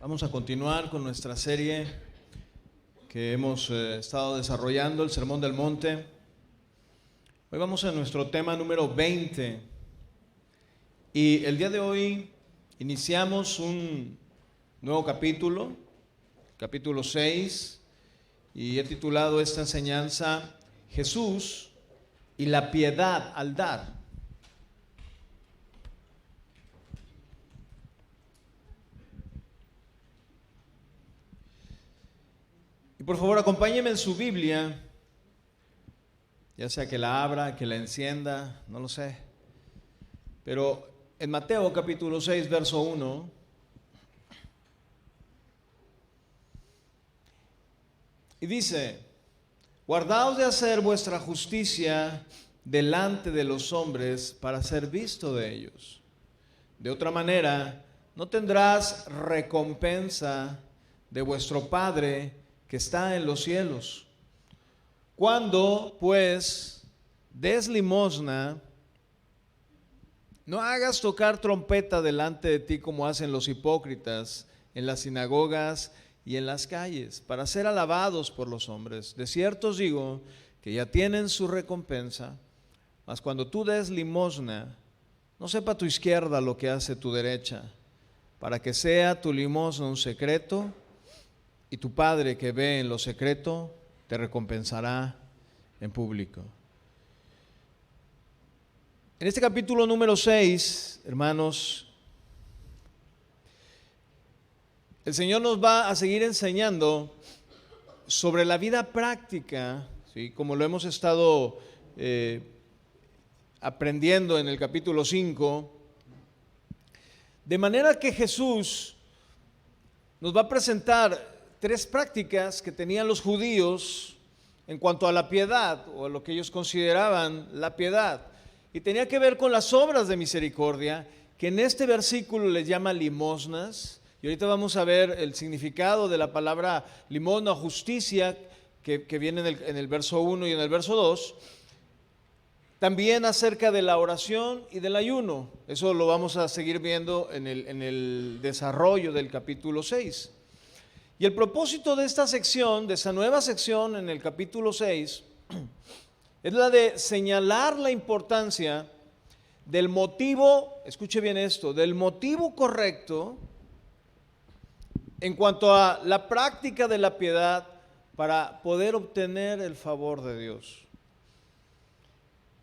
Vamos a continuar con nuestra serie que hemos estado desarrollando, el Sermón del Monte. Hoy vamos a nuestro tema número 20 y el día de hoy iniciamos un nuevo capítulo, capítulo 6, y he titulado esta enseñanza Jesús y la piedad al dar. Por favor, acompáñenme en su Biblia, ya sea que la abra, que la encienda, no lo sé. Pero en Mateo capítulo 6, verso 1, y dice: guardaos de hacer vuestra justicia delante de los hombres para ser visto de ellos. De otra manera, no tendrás recompensa de vuestro Padre que está en los cielos. Cuando pues des limosna, no hagas tocar trompeta delante de ti como hacen los hipócritas en las sinagogas y en las calles, para ser alabados por los hombres. De cierto os digo que ya tienen su recompensa. Mas cuando tú des limosna, no sepa tu izquierda lo que hace tu derecha, para que sea tu limosna un secreto, y tu Padre que ve en lo secreto te recompensará en público. En este capítulo número 6, hermanos, el Señor nos va a seguir enseñando sobre la vida práctica, ¿sí? Como lo hemos estado aprendiendo en el capítulo 5, de manera que Jesús nos va a presentar tres prácticas que tenían los judíos en cuanto a la piedad, o a lo que ellos consideraban la piedad, y tenía que ver con las obras de misericordia, que en este versículo les llama limosnas, y ahorita vamos a ver el significado de la palabra limosna o justicia, que viene en el verso 1 y en el verso 2, también acerca de la oración y del ayuno. Eso lo vamos a seguir viendo en el desarrollo del capítulo 6. Y el propósito de esta sección, de esa nueva sección en el capítulo 6, es la de señalar la importancia del motivo, escuche bien esto, del motivo correcto en cuanto a la práctica de la piedad para poder obtener el favor de Dios.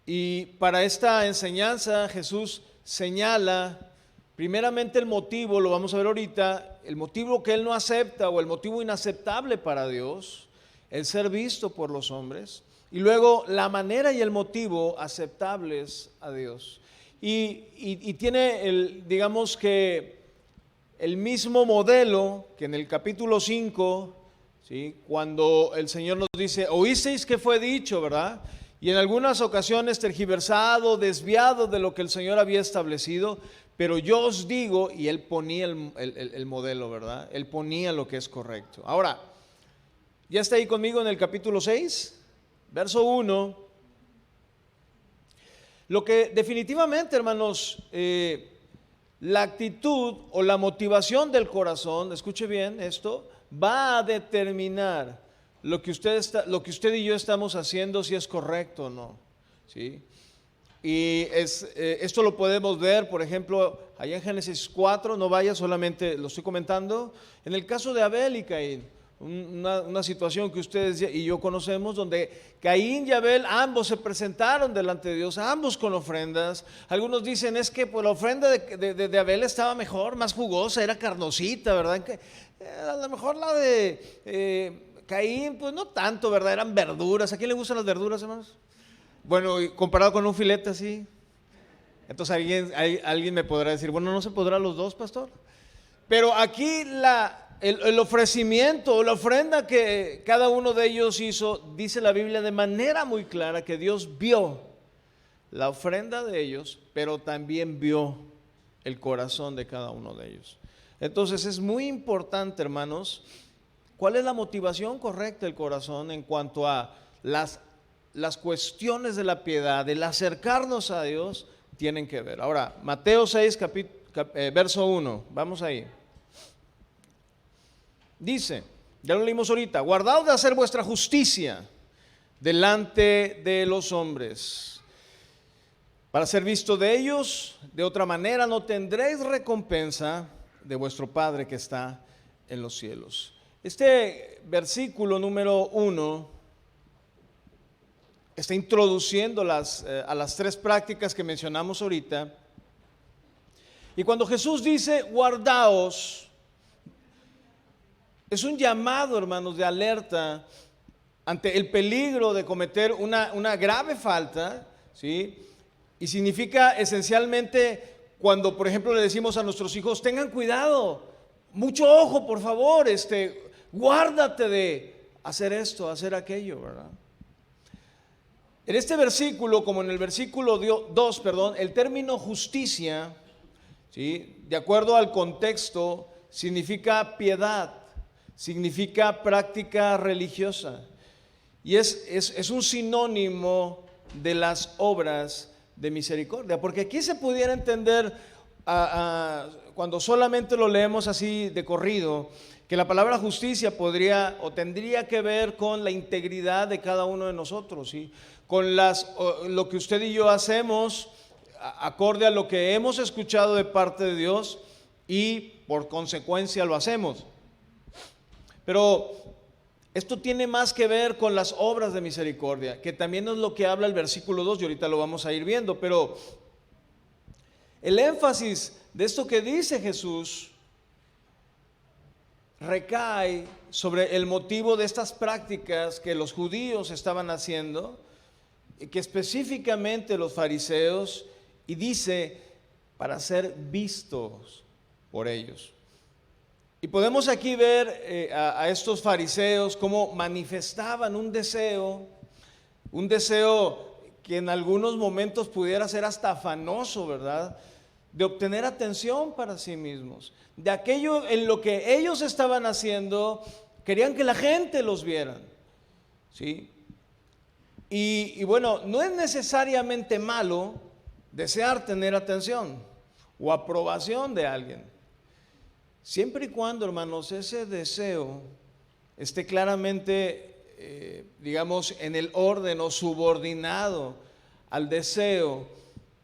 Y para esta enseñanza Jesús señala primeramente el motivo, lo vamos a ver ahorita, el motivo que Él no acepta o el motivo inaceptable para Dios, el ser visto por los hombres, y luego la manera y el motivo aceptables a Dios. Y tiene, digamos que el mismo modelo que en el capítulo 5, ¿sí? Cuando el Señor nos dice, oísteis que fue dicho, ¿verdad? Y en algunas ocasiones tergiversado, desviado de lo que el Señor había establecido, pero yo os digo, y Él ponía el modelo, ¿verdad? Él ponía lo que es correcto. Ahora, ¿ya está ahí conmigo en el capítulo 6? Verso 1. Lo que definitivamente, hermanos, la actitud o la motivación del corazón, escuche bien esto, va a determinar lo que usted y yo estamos haciendo, si es correcto o no, ¿sí? Y esto lo podemos ver, por ejemplo, allá en Génesis 4, no vaya, solamente lo estoy comentando, en el caso de Abel y Caín, una situación que ustedes y yo conocemos, donde Caín y Abel ambos se presentaron delante de Dios, ambos con ofrendas. Algunos dicen es que pues, la ofrenda de Abel estaba mejor, más jugosa, era carnosita, ¿verdad? A lo mejor la de Caín, pues no tanto, ¿verdad? Eran verduras. ¿A quién le gustan las verduras, hermanos? Bueno, y comparado con un filete así. Entonces alguien me podrá decir, bueno, ¿no se podrá los dos, pastor? Pero aquí el ofrecimiento o la ofrenda que cada uno de ellos hizo, dice la Biblia de manera muy clara que Dios vio la ofrenda de ellos, pero también vio el corazón de cada uno de ellos. Entonces es muy importante, hermanos, ¿cuál es la motivación correcta del corazón en cuanto a las cuestiones de la piedad, el acercarnos a Dios, tienen que ver? Ahora, Mateo 6, verso 1, vamos ahí. Dice, ya lo leímos ahorita, guardaos de hacer vuestra justicia delante de los hombres, para ser visto de ellos. De otra manera no tendréis recompensa de vuestro Padre que está en los cielos. Este versículo número 1 está introduciendo a las tres prácticas que mencionamos ahorita. Y cuando Jesús dice guardaos, es un llamado, hermanos, de alerta ante el peligro de cometer una grave falta, ¿sí? Y significa esencialmente cuando, por ejemplo, le decimos a nuestros hijos, tengan cuidado, mucho ojo, por favor, guárdate de hacer esto, hacer aquello, ¿verdad? En este versículo, como en el versículo 2, perdón, el término justicia, ¿sí?, de acuerdo al contexto, significa piedad, significa práctica religiosa. Y es un sinónimo de las obras de misericordia, porque aquí se pudiera entender, cuando solamente lo leemos así de corrido, que la palabra justicia podría o tendría que ver con la integridad de cada uno de nosotros, ¿sí?, con lo que usted y yo hacemos acorde a lo que hemos escuchado de parte de Dios y por consecuencia lo hacemos. Pero esto tiene más que ver con las obras de misericordia, que también es lo que habla el versículo 2 y ahorita lo vamos a ir viendo, pero el énfasis de esto que dice Jesús recae sobre el motivo de estas prácticas que los judíos estaban haciendo, que específicamente los fariseos, y dice, para ser vistos por ellos. Y podemos aquí ver a estos fariseos cómo manifestaban un deseo que en algunos momentos pudiera ser hasta afanoso, ¿verdad?, de obtener atención para sí mismos. De aquello en lo que ellos estaban haciendo, querían que la gente los viera, ¿sí? Y bueno, no es necesariamente malo desear tener atención o aprobación de alguien, siempre y cuando, hermanos, ese deseo esté claramente, digamos, en el orden o subordinado al deseo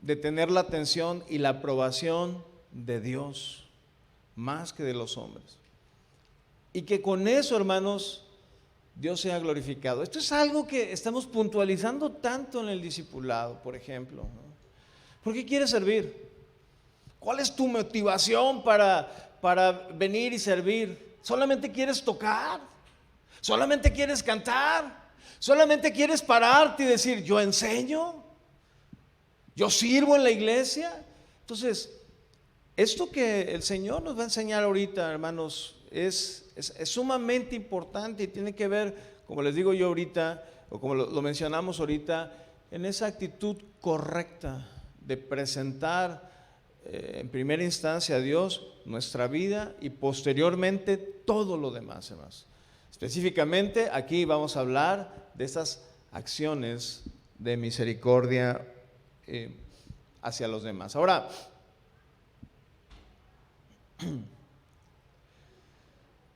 de tener la atención y la aprobación de Dios, más que de los hombres. Y que con eso, hermanos, Dios sea glorificado. Esto es algo que estamos puntualizando tanto en el discipulado, por ejemplo, ¿no? ¿Por qué quieres servir? ¿Cuál es tu motivación para venir y servir? ¿Solamente quieres tocar? ¿Solamente quieres cantar? ¿Solamente quieres pararte y decir, yo enseño? ¿Yo sirvo en la iglesia? Entonces, esto que el Señor nos va a enseñar ahorita, hermanos, es sumamente importante y tiene que ver, como les digo yo ahorita, o como lo mencionamos ahorita, en esa actitud correcta de presentar en primera instancia a Dios nuestra vida y posteriormente todo lo demás, hermanos. Específicamente aquí vamos a hablar de esas acciones de misericordia hacia los demás. Ahora,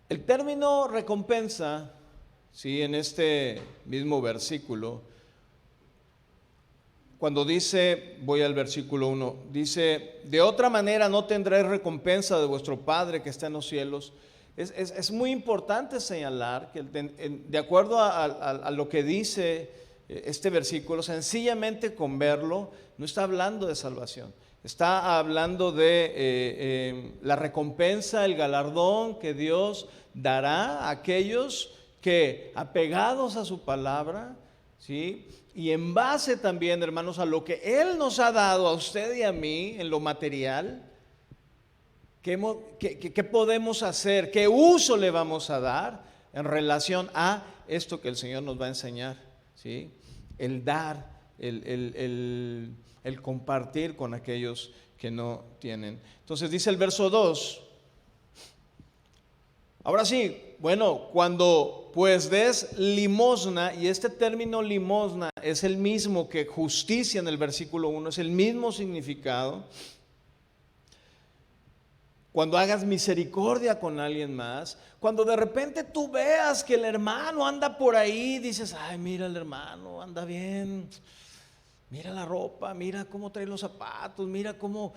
el término recompensa, ¿sí?, en este mismo versículo, cuando dice, voy al versículo 1, dice, de otra manera no tendréis recompensa de vuestro Padre que está en los cielos. Es muy importante señalar que de acuerdo a lo que dice este versículo, sencillamente con verlo, no está hablando de salvación. Está hablando de la recompensa, el galardón que Dios dará a aquellos que, apegados a su palabra, ¿sí?, y en base también, hermanos, a lo que Él nos ha dado a usted y a mí en lo material, ¿qué podemos hacer? ¿Qué uso le vamos a dar en relación a esto que el Señor nos va a enseñar? ¿Sí? El dar, el compartir con aquellos que no tienen. Entonces dice el verso 2, ahora sí, bueno, cuando pues des limosna, y este término limosna es el mismo que justicia en el versículo 1, es el mismo significado. cuando hagas misericordia con alguien más, cuando de repente tú veas que el hermano anda por ahí, dices, ay, mira el hermano, anda bien, mira la ropa, mira cómo trae los zapatos, mira cómo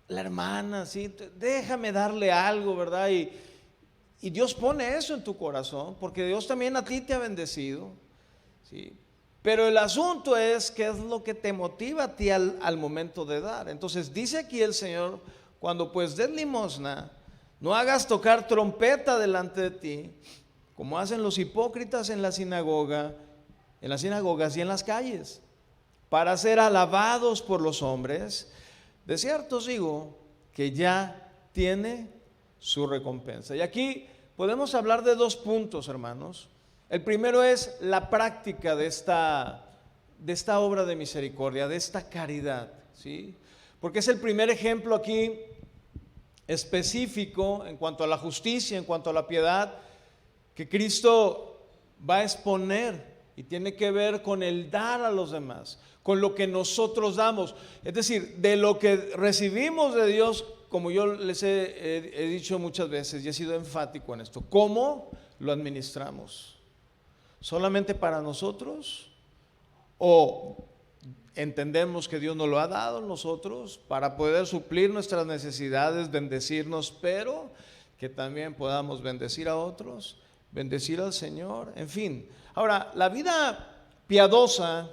la hermana, ¿sí? Déjame darle algo, ¿verdad? Y Dios pone eso en tu corazón, porque Dios también a ti te ha bendecido, ¿sí? Pero el asunto es qué es lo que te motiva a ti al momento de dar. Entonces dice aquí el Señor, cuando pues des limosna, no hagas tocar trompeta delante de ti, como hacen los hipócritas en la sinagoga, en las sinagogas y en las calles, para ser alabados por los hombres. De cierto os digo que ya tiene su recompensa. Y aquí podemos hablar de dos puntos, hermanos. El primero es la práctica de esta obra de misericordia, de esta caridad, ¿sí? Porque es el primer ejemplo aquí específico en cuanto a la justicia, en cuanto a la piedad, que Cristo va a exponer y tiene que ver con el dar a los demás, con lo que nosotros damos. Es decir, de lo que recibimos de Dios, como yo les he dicho muchas veces y he sido enfático en esto, ¿cómo lo administramos? ¿Solamente para nosotros? ¿O entendemos que Dios nos lo ha dado a nosotros para poder suplir nuestras necesidades, bendecirnos, pero que también podamos bendecir a otros, bendecir al Señor? En fin, ahora, la vida piadosa,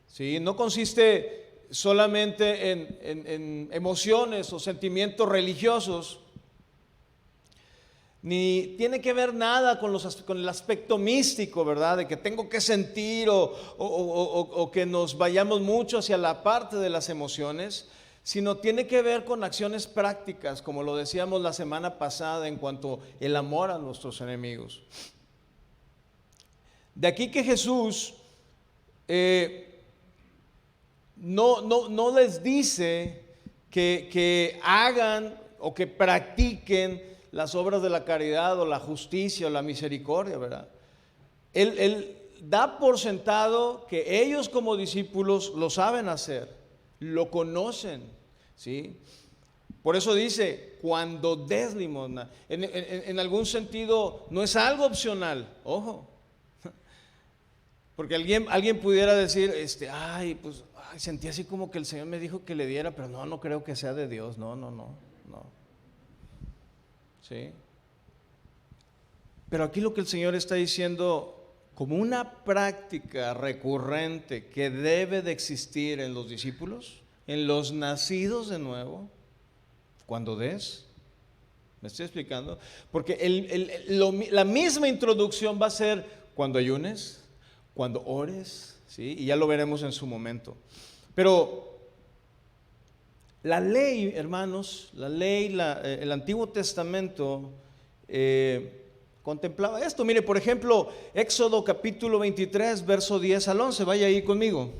¿sí?, no consiste solamente en emociones o sentimientos religiosos, ni tiene que ver nada con el aspecto místico, ¿verdad? De que tengo que sentir o que nos vayamos mucho hacia la parte de las emociones, sino tiene que ver con acciones prácticas, como lo decíamos la semana pasada en cuanto el amor a nuestros enemigos. De aquí que Jesús no les dice que hagan o que practiquen las obras de la caridad o la justicia o la misericordia, ¿verdad? Él da por sentado que ellos como discípulos lo saben hacer, lo conocen, ¿sí? Por eso dice, cuando des limosna, en algún sentido no es algo opcional, ojo. Porque alguien pudiera decir, sentí así como que el Señor me dijo que le diera, pero no creo que sea de Dios, no. ¿Sí? Pero aquí lo que el Señor está diciendo, como una práctica recurrente que debe de existir en los discípulos, en los nacidos de nuevo, cuando des. ¿Me estoy explicando? Porque la misma introducción va a ser cuando ayunes, cuando ores, ¿sí? Y ya lo veremos en su momento. Pero la ley, hermanos, el Antiguo Testamento contemplaba esto. Mire, por ejemplo, Éxodo capítulo 23, verso 10 al 11. Vaya ahí conmigo.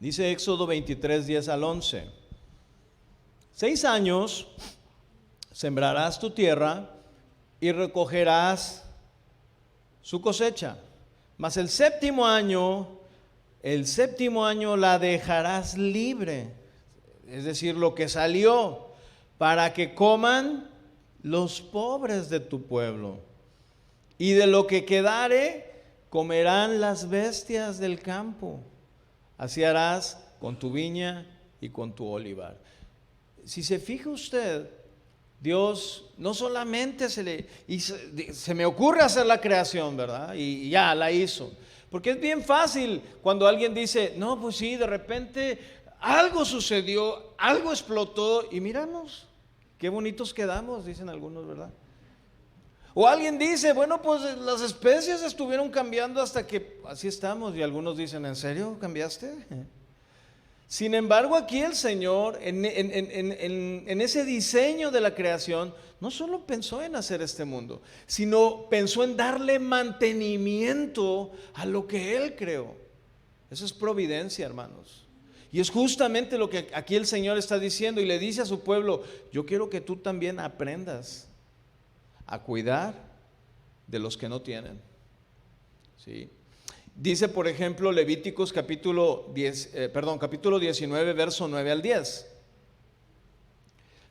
Dice Éxodo 23, 10 al 11. 6 años sembrarás tu tierra y recogerás su cosecha, mas el séptimo año la dejarás libre, es decir, lo que salió, para que coman los pobres de tu pueblo, y de lo que quedare comerán las bestias del campo. Así harás con tu viña y con tu olivar. Si se fija usted, Dios no solamente se me ocurre hacer la creación, ¿verdad? Y ya la hizo. Porque es bien fácil cuando alguien dice, no, pues sí, de repente algo sucedió, algo explotó y míranos, qué bonitos quedamos, dicen algunos, ¿verdad? O alguien dice, bueno, pues las especies estuvieron cambiando hasta que así estamos. Y algunos dicen, ¿en serio cambiaste? Sin embargo, aquí el Señor, en ese diseño de la creación, no solo pensó en hacer este mundo, sino pensó en darle mantenimiento a lo que Él creó. Eso es providencia, hermanos. Y es justamente lo que aquí el Señor está diciendo y le dice a su pueblo, yo quiero que tú también aprendas a cuidar de los que no tienen, ¿sí? Dice, por ejemplo, Levíticos capítulo 19, verso 9 al 10.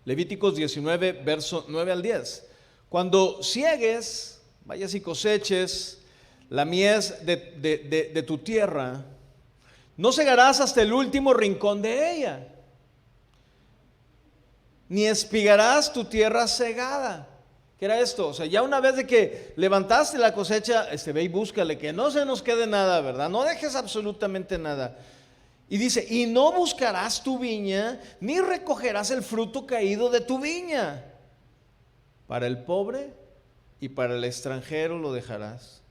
Levíticos 19, verso 9 al 10. Cuando ciegues, vayas y coseches la mies de tu tierra, no segarás hasta el último rincón de ella, ni espigarás tu tierra segada. ¿Qué era esto? O sea, ya una vez de que levantaste la cosecha, ve y búscale, que no se nos quede nada, ¿verdad? No dejes absolutamente nada. Y dice, y no buscarás tu viña, ni recogerás el fruto caído de tu viña. Para el pobre y para el extranjero lo dejarás.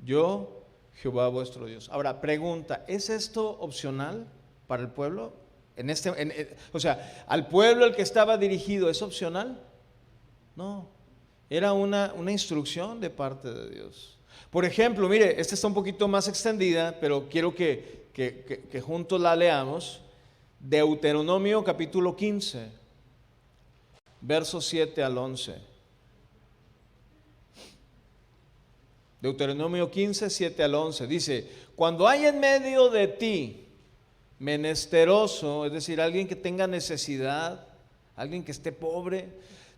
Yo, Jehová vuestro Dios. Ahora, pregunta, ¿es esto opcional para el pueblo? O sea, ¿al pueblo al que estaba dirigido es opcional? No. Era una instrucción de parte de Dios. Por ejemplo, mire, esta está un poquito más extendida, pero quiero que juntos la leamos. Deuteronomio capítulo 15, versos 7 al 11. Deuteronomio 15, 7 al 11. Dice, cuando hay en medio de ti menesteroso, es decir, alguien que tenga necesidad, alguien que esté pobre,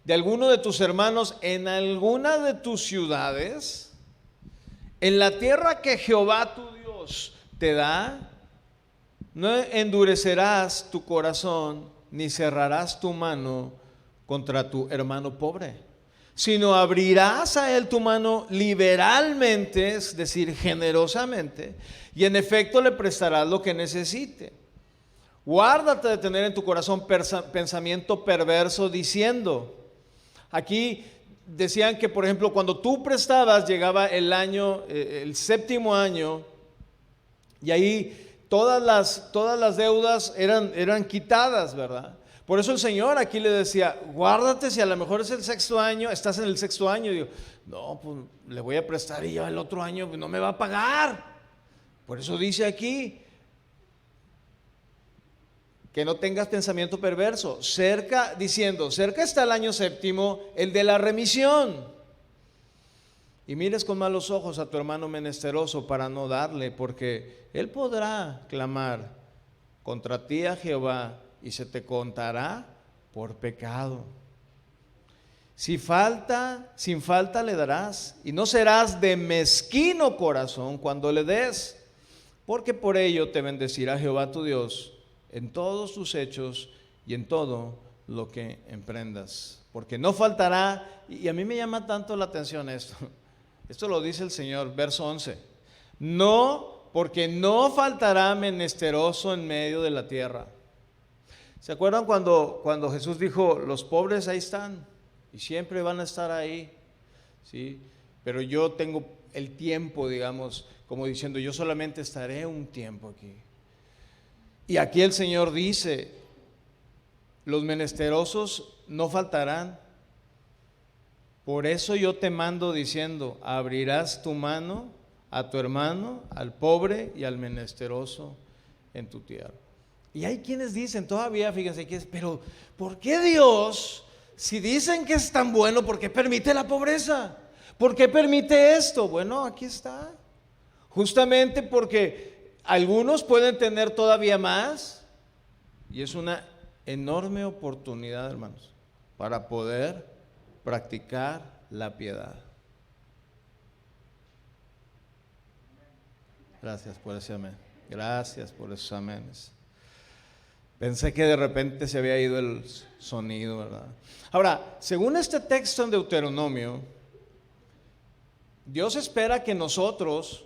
de alguno de tus hermanos en alguna de tus ciudades, en la tierra que Jehová tu Dios te da, no endurecerás tu corazón ni cerrarás tu mano contra tu hermano pobre, sino abrirás a él tu mano liberalmente, es decir, generosamente, y en efecto le prestarás lo que necesite. Guárdate de tener en tu corazón pensamiento perverso diciendo. Aquí decían que, por ejemplo, cuando tú prestabas, llegaba el año, el séptimo año, y ahí todas las deudas eran quitadas, ¿verdad? Por eso el Señor aquí le decía, guárdate, si a lo mejor es el sexto año, estás en el sexto año, y digo, no, pues le voy a prestar y ya el otro año no me va a pagar. Por eso dice aquí, que no tengas pensamiento perverso. Cerca está el año séptimo, el de la remisión. Y mires con malos ojos a tu hermano menesteroso para no darle, porque él podrá clamar contra ti a Jehová y se te contará por pecado. Sin falta le darás, y no serás de mezquino corazón cuando le des, porque por ello te bendecirá Jehová tu Dios en todos tus hechos y en todo lo que emprendas, porque no faltará. Y a mí me llama tanto la atención esto lo dice el Señor, verso 11, porque no faltará menesteroso en medio de la tierra. ¿Se acuerdan cuando Jesús dijo, los pobres ahí están y siempre van a estar ahí, ¿sí? Pero yo tengo el tiempo, digamos, como diciendo, yo solamente estaré un tiempo aquí. Y aquí el Señor dice, los menesterosos no faltarán. Por eso yo te mando diciendo, abrirás tu mano a tu hermano, al pobre y al menesteroso en tu tierra. Y hay quienes dicen todavía, fíjense, pero ¿por qué Dios, si dicen que es tan bueno, por qué permite la pobreza? ¿Por qué permite esto? Bueno, aquí está. Justamente porque algunos pueden tener todavía más, y es una enorme oportunidad, hermanos, para poder practicar la piedad. Gracias por ese amén. Gracias por esos aménes. Pensé que de repente se había ido el sonido, ¿verdad? Ahora, según este texto en Deuteronomio, Dios espera que nosotros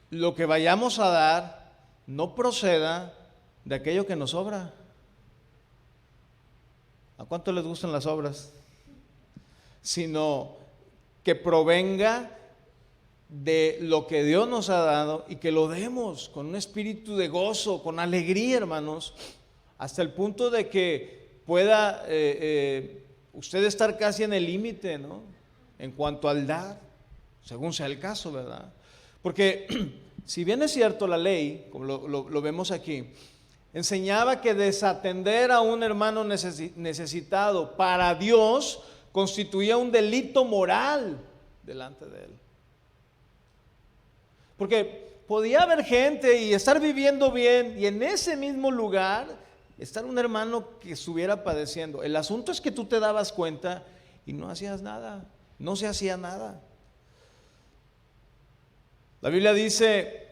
lo que vayamos a dar no proceda de aquello que nos sobra. ¿A cuánto les gustan las obras? Sino que provenga de lo que Dios nos ha dado y que lo demos con un espíritu de gozo, con alegría, hermanos, hasta el punto de que pueda usted estar casi en el límite, ¿no? En cuanto al dar, según sea el caso, ¿verdad? Porque si bien es cierto la ley, como lo vemos aquí, enseñaba que desatender a un hermano necesitado para Dios constituía un delito moral delante de él. Porque podía haber gente y estar viviendo bien y en ese mismo lugar estar un hermano que estuviera padeciendo. El asunto es que tú te dabas cuenta y no hacías nada, no se hacía nada. La Biblia dice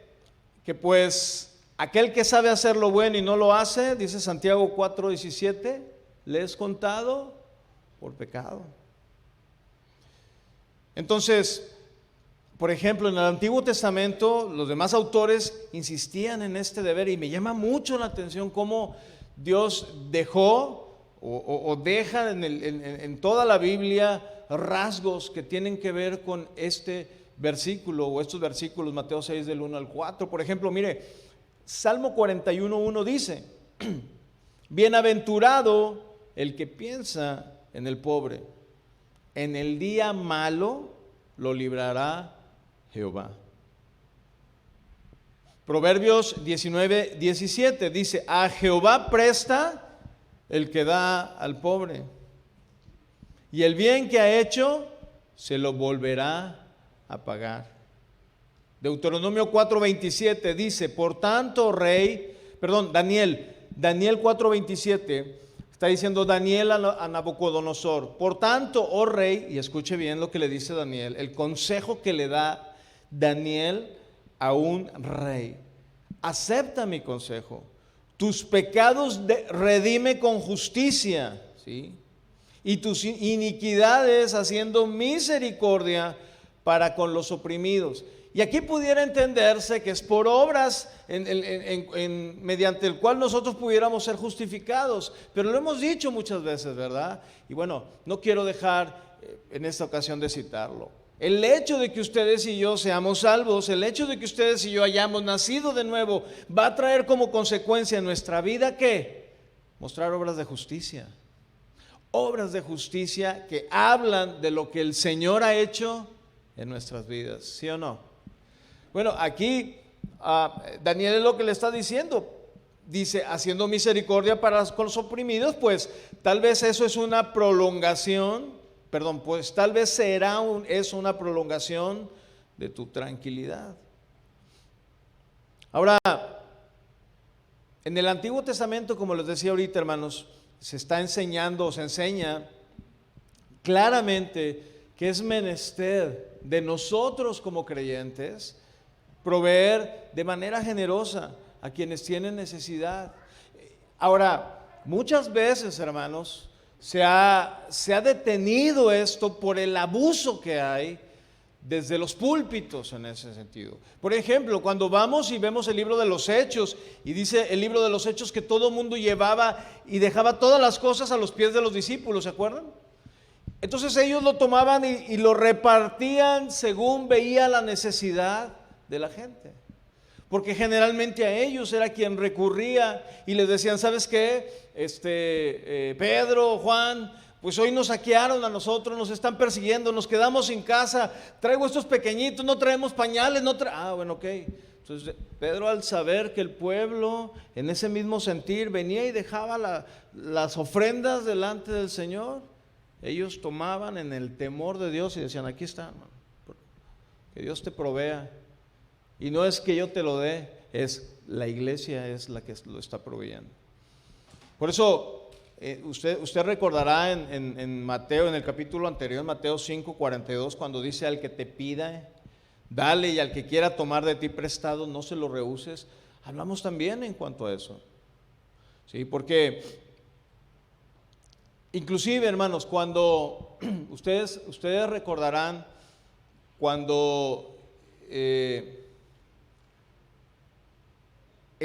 que pues aquel que sabe hacer lo bueno y no lo hace, dice Santiago 4:17, le es contado por pecado. Entonces, por ejemplo, en el Antiguo Testamento los demás autores insistían en este deber y me llama mucho la atención cómo Dios dejó o deja en toda la Biblia rasgos que tienen que ver con este versículo o estos versículos, Mateo 6 del 1 al 4. Por ejemplo, mire, Salmo 41:1 dice, bienaventurado el que piensa en el pobre, en el día malo lo librará Jehová. Proverbios 19:17 dice, a Jehová presta el que da al pobre, y el bien que ha hecho se lo volverá a pagar. Deuteronomio 4:27 dice, por tanto, Daniel 4:27 está diciendo Daniel a Nabucodonosor, por tanto, oh rey, y escuche bien lo que le dice Daniel, el consejo que le da Daniel a un rey: acepta mi consejo, tus pecados redime con justicia, ¿sí? Y tus iniquidades haciendo misericordia para con los oprimidos. Y aquí pudiera entenderse que es por obras mediante el cual nosotros pudiéramos ser justificados, pero lo hemos dicho muchas veces, ¿verdad? Y bueno, no quiero dejar en esta ocasión de citarlo. El hecho de que ustedes y yo seamos salvos, el hecho de que ustedes y yo hayamos nacido de nuevo, va a traer como consecuencia en nuestra vida, ¿qué? Mostrar obras de justicia. Obras de justicia que hablan de lo que el Señor ha hecho en nuestras vidas, ¿sí o no? Bueno, aquí Daniel es lo que le está diciendo. Dice, haciendo misericordia para con los oprimidos, pues tal vez eso es una prolongación, pues tal vez es una prolongación de tu tranquilidad. Ahora, en el Antiguo Testamento, como les decía ahorita, hermanos, se enseña claramente que es menester de nosotros como creyentes proveer de manera generosa a quienes tienen necesidad. Ahora, muchas veces, hermanos, se ha detenido esto por el abuso que hay desde los púlpitos en ese sentido. Por ejemplo, cuando vamos y vemos el libro de los Hechos, y dice el libro de los Hechos que todo mundo llevaba y dejaba todas las cosas a los pies de los discípulos, ¿se acuerdan? Entonces ellos lo tomaban y lo repartían según veía la necesidad de la gente, porque generalmente a ellos era quien recurría y les decían, ¿sabes qué? Pedro, Juan, pues hoy nos saquearon a nosotros, nos están persiguiendo, nos quedamos sin casa, traigo estos pequeñitos, no traemos pañales, bueno, ok. Entonces Pedro, al saber que el pueblo en ese mismo sentir venía y dejaba las ofrendas delante del Señor, ellos tomaban en el temor de Dios y decían, aquí está, hermano, que Dios te provea. Y no es que yo te lo dé, es la iglesia es la que lo está proveyendo. Por eso usted recordará en Mateo, en el capítulo anterior, Mateo 5:42, cuando dice, al que te pida, dale, y al que quiera tomar de ti prestado, no se lo rehuses. Hablamos también en cuanto a eso, ¿sí? Porque inclusive, hermanos, cuando ustedes recordarán cuando en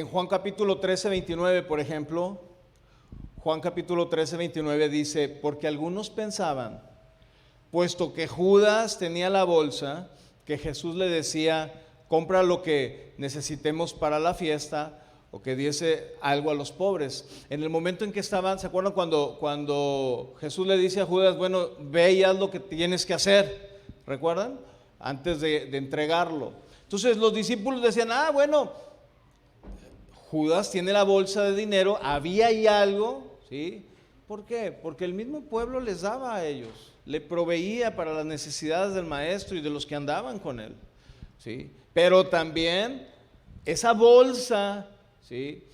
Juan capítulo 13:29, por ejemplo, Juan capítulo 13:29 dice, porque algunos pensaban, puesto que Judas tenía la bolsa, que Jesús le decía, compra lo que necesitemos para la fiesta, o que diese algo a los pobres. En el momento en que estaban, ¿se acuerdan cuando Jesús le dice a Judas, bueno, ve y haz lo que tienes que hacer? ¿Recuerdan? Antes de entregarlo. Entonces los discípulos decían, bueno, Judas tiene la bolsa de dinero, había ahí algo, ¿sí? ¿Por qué? Porque el mismo pueblo les daba a ellos, le proveía para las necesidades del maestro y de los que andaban con él, ¿sí? Pero también esa bolsa, ¿sí?,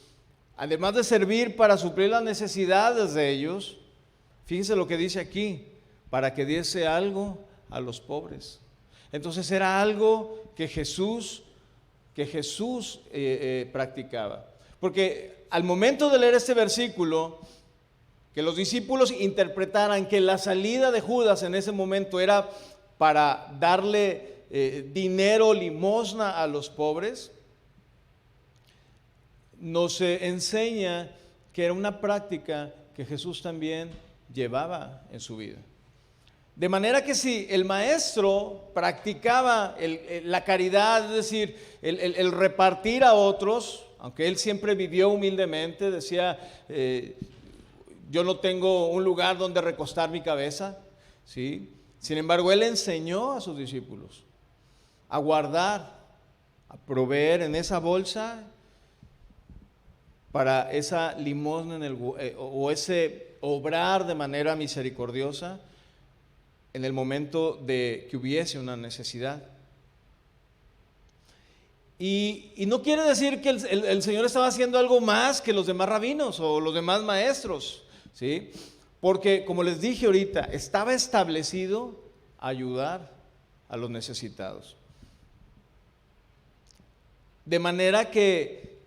además de servir para suplir las necesidades de ellos, fíjense lo que dice aquí, para que diese algo a los pobres. Entonces era algo que Jesús practicaba. Porque al momento de leer este versículo, que los discípulos interpretaran que la salida de Judas en ese momento era para darle dinero, limosna a los pobres, nos enseña que era una práctica que Jesús también llevaba en su vida. De manera que si el maestro practicaba la caridad, es decir, el repartir a otros, aunque él siempre vivió humildemente, decía, yo no tengo un lugar donde recostar mi cabeza, ¿sí? Sin embargo, él enseñó a sus discípulos a guardar, a proveer en esa bolsa para esa limosna o ese obrar de manera misericordiosa en el momento de que hubiese una necesidad. Y no quiere decir que el Señor estaba haciendo algo más que los demás rabinos o los demás maestros, ¿sí? Porque, como les dije ahorita, estaba establecido ayudar a los necesitados. De manera que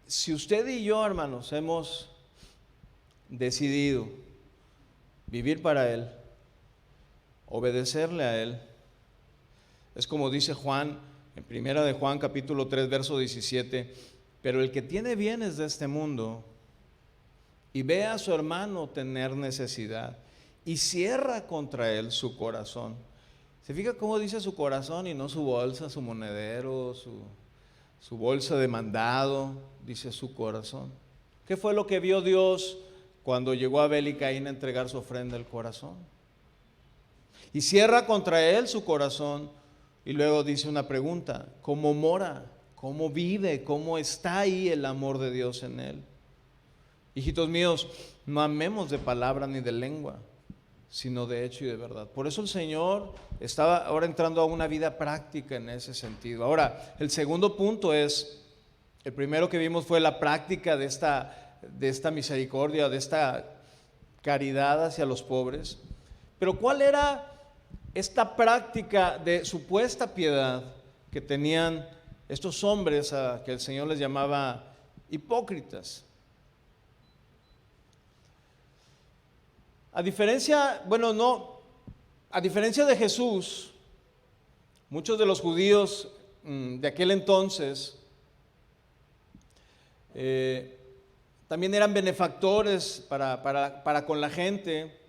si usted y yo, hermanos, hemos decidido vivir para Él, obedecerle a Él, es como dice Juan, en primera de Juan capítulo 3, verso 17, pero el que tiene bienes de este mundo y ve a su hermano tener necesidad y cierra contra él su corazón. ¿Se fija cómo dice su corazón y no su bolsa, su monedero, su bolsa de mandado? Dice su corazón. ¿Qué fue lo que vio Dios cuando llegó Abel y Caín a entregar su ofrenda? El corazón. Y cierra contra él su corazón. Y luego dice una pregunta: ¿cómo mora? ¿Cómo vive? ¿Cómo está ahí el amor de Dios en él? Hijitos míos, no amemos de palabra ni de lengua, sino de hecho y de verdad. Por eso el Señor estaba ahora entrando a una vida práctica en ese sentido. Ahora, el segundo punto es, el primero que vimos fue la práctica de esta misericordia, de esta caridad hacia los pobres. Pero ¿cuál era esta práctica de supuesta piedad que tenían estos hombres a que el Señor les llamaba hipócritas? A diferencia de Jesús, muchos de los judíos de aquel entonces también eran benefactores para con la gente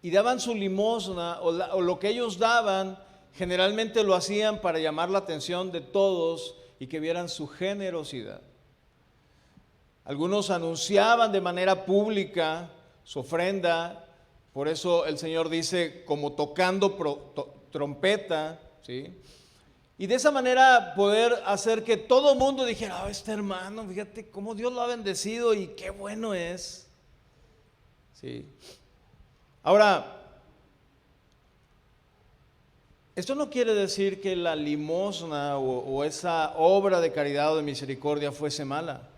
y daban su limosna o lo que ellos daban, generalmente lo hacían para llamar la atención de todos y que vieran su generosidad. Algunos anunciaban de manera pública su ofrenda, por eso el Señor dice como tocando trompeta, ¿sí? Y de esa manera poder hacer que todo el mundo dijera: este hermano, fíjate cómo Dios lo ha bendecido y qué bueno es, ¿sí? Ahora, esto no quiere decir que la limosna o esa obra de caridad o de misericordia fuese mala.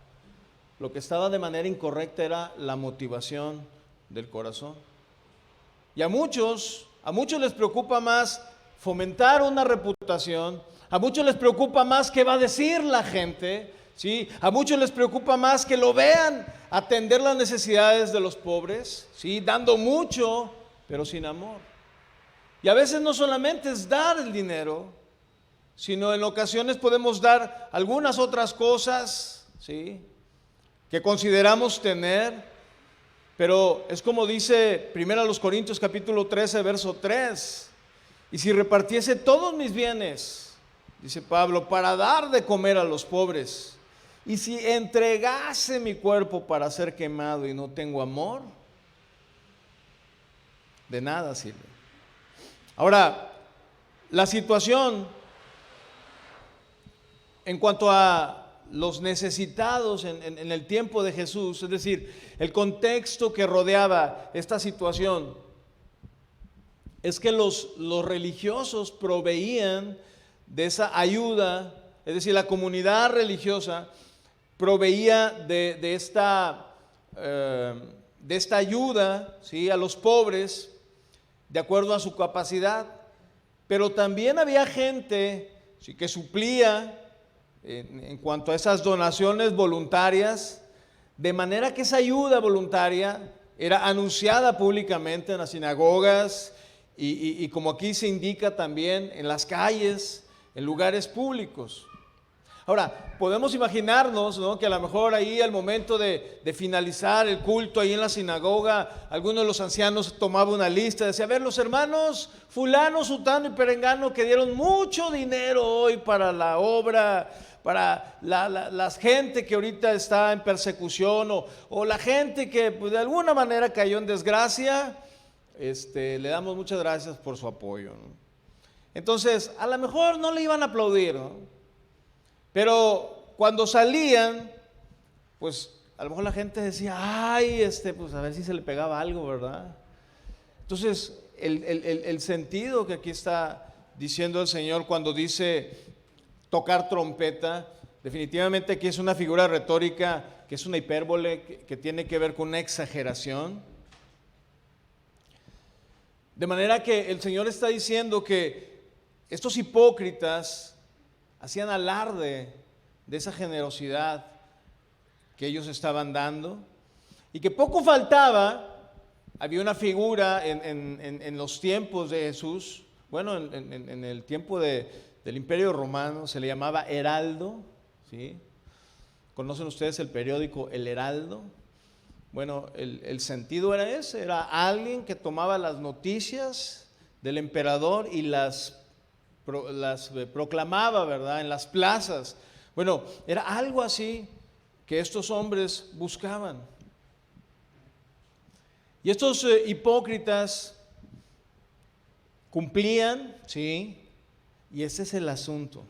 Lo que estaba de manera incorrecta era la motivación del corazón. Y a muchos les preocupa más fomentar una reputación, a muchos les preocupa más qué va a decir la gente, ¿sí? A muchos les preocupa más que lo vean atender las necesidades de los pobres, ¿sí? Dando mucho, pero sin amor. Y a veces no solamente es dar el dinero, sino en ocasiones podemos dar algunas otras cosas, ¿sí?, que consideramos tener, pero es como dice 1 Corintios capítulo 13, verso 3, y si repartiese todos mis bienes, dice Pablo, para dar de comer a los pobres, y si entregase mi cuerpo para ser quemado y no tengo amor, de nada sirve. Ahora, la situación en cuanto a los necesitados en el tiempo de Jesús, es decir, el contexto que rodeaba esta situación, es que los religiosos proveían de esa ayuda, es decir, la comunidad religiosa proveía de esta ayuda, ¿sí?, a los pobres de acuerdo a su capacidad, pero también había gente, sí, que suplía en cuanto a esas donaciones voluntarias, de manera que esa ayuda voluntaria era anunciada públicamente en las sinagogas y como aquí se indica también en las calles, en lugares públicos. Ahora, podemos imaginarnos, ¿no?, que a lo mejor ahí al momento de finalizar el culto ahí en la sinagoga, alguno de los ancianos tomaba una lista, decía, a ver, los hermanos fulano, sutano y perengano que dieron mucho dinero hoy para la obra, para la gente que ahorita está en persecución o la gente que pues, de alguna manera cayó en desgracia, le damos muchas gracias por su apoyo, ¿no? Entonces, a lo mejor no le iban a aplaudir, ¿no?, pero cuando salían, pues a lo mejor la gente decía, ay, pues a ver si se le pegaba algo, ¿verdad? Entonces, el sentido que aquí está diciendo el Señor cuando dice tocar trompeta, definitivamente aquí es una figura retórica, que es una hipérbole, que tiene que ver con una exageración. De manera que el Señor está diciendo que estos hipócritas hacían alarde de esa generosidad que ellos estaban dando y que poco faltaba. Había una figura en los tiempos de Jesús, bueno, en el tiempo del Imperio Romano, se le llamaba heraldo, ¿sí? ¿Conocen ustedes el periódico El Heraldo? Bueno, el sentido era ese, era alguien que tomaba las noticias del emperador y las proclamaba, ¿verdad?, en las plazas. Bueno, era algo así que estos hombres buscaban. Y estos hipócritas cumplían, ¿sí? Y ese es el asunto.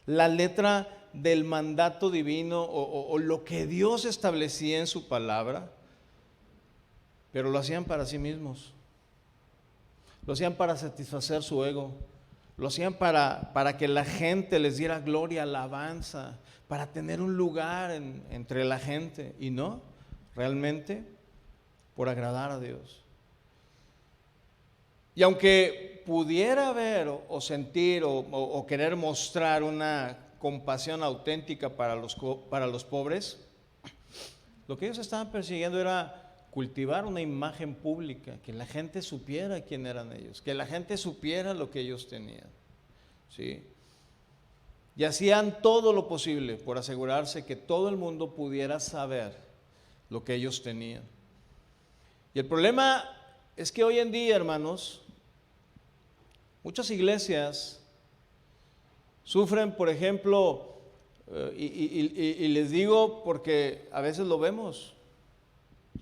La letra del mandato divino o lo que Dios establecía en su palabra, pero lo hacían para sí mismos. Lo hacían para satisfacer su ego. Lo hacían para que la gente les diera gloria, alabanza, para tener un lugar entre la gente, y no realmente por agradar a Dios. Y aunque pudiera ver o sentir o querer mostrar una compasión auténtica para los pobres, lo que ellos estaban persiguiendo era cultivar una imagen pública, que la gente supiera quién eran ellos, que la gente supiera lo que ellos tenían, ¿sí? Y hacían todo lo posible por asegurarse que todo el mundo pudiera saber lo que ellos tenían. Y el problema es que hoy en día, hermanos, muchas iglesias sufren, por ejemplo, y les digo porque a veces lo vemos,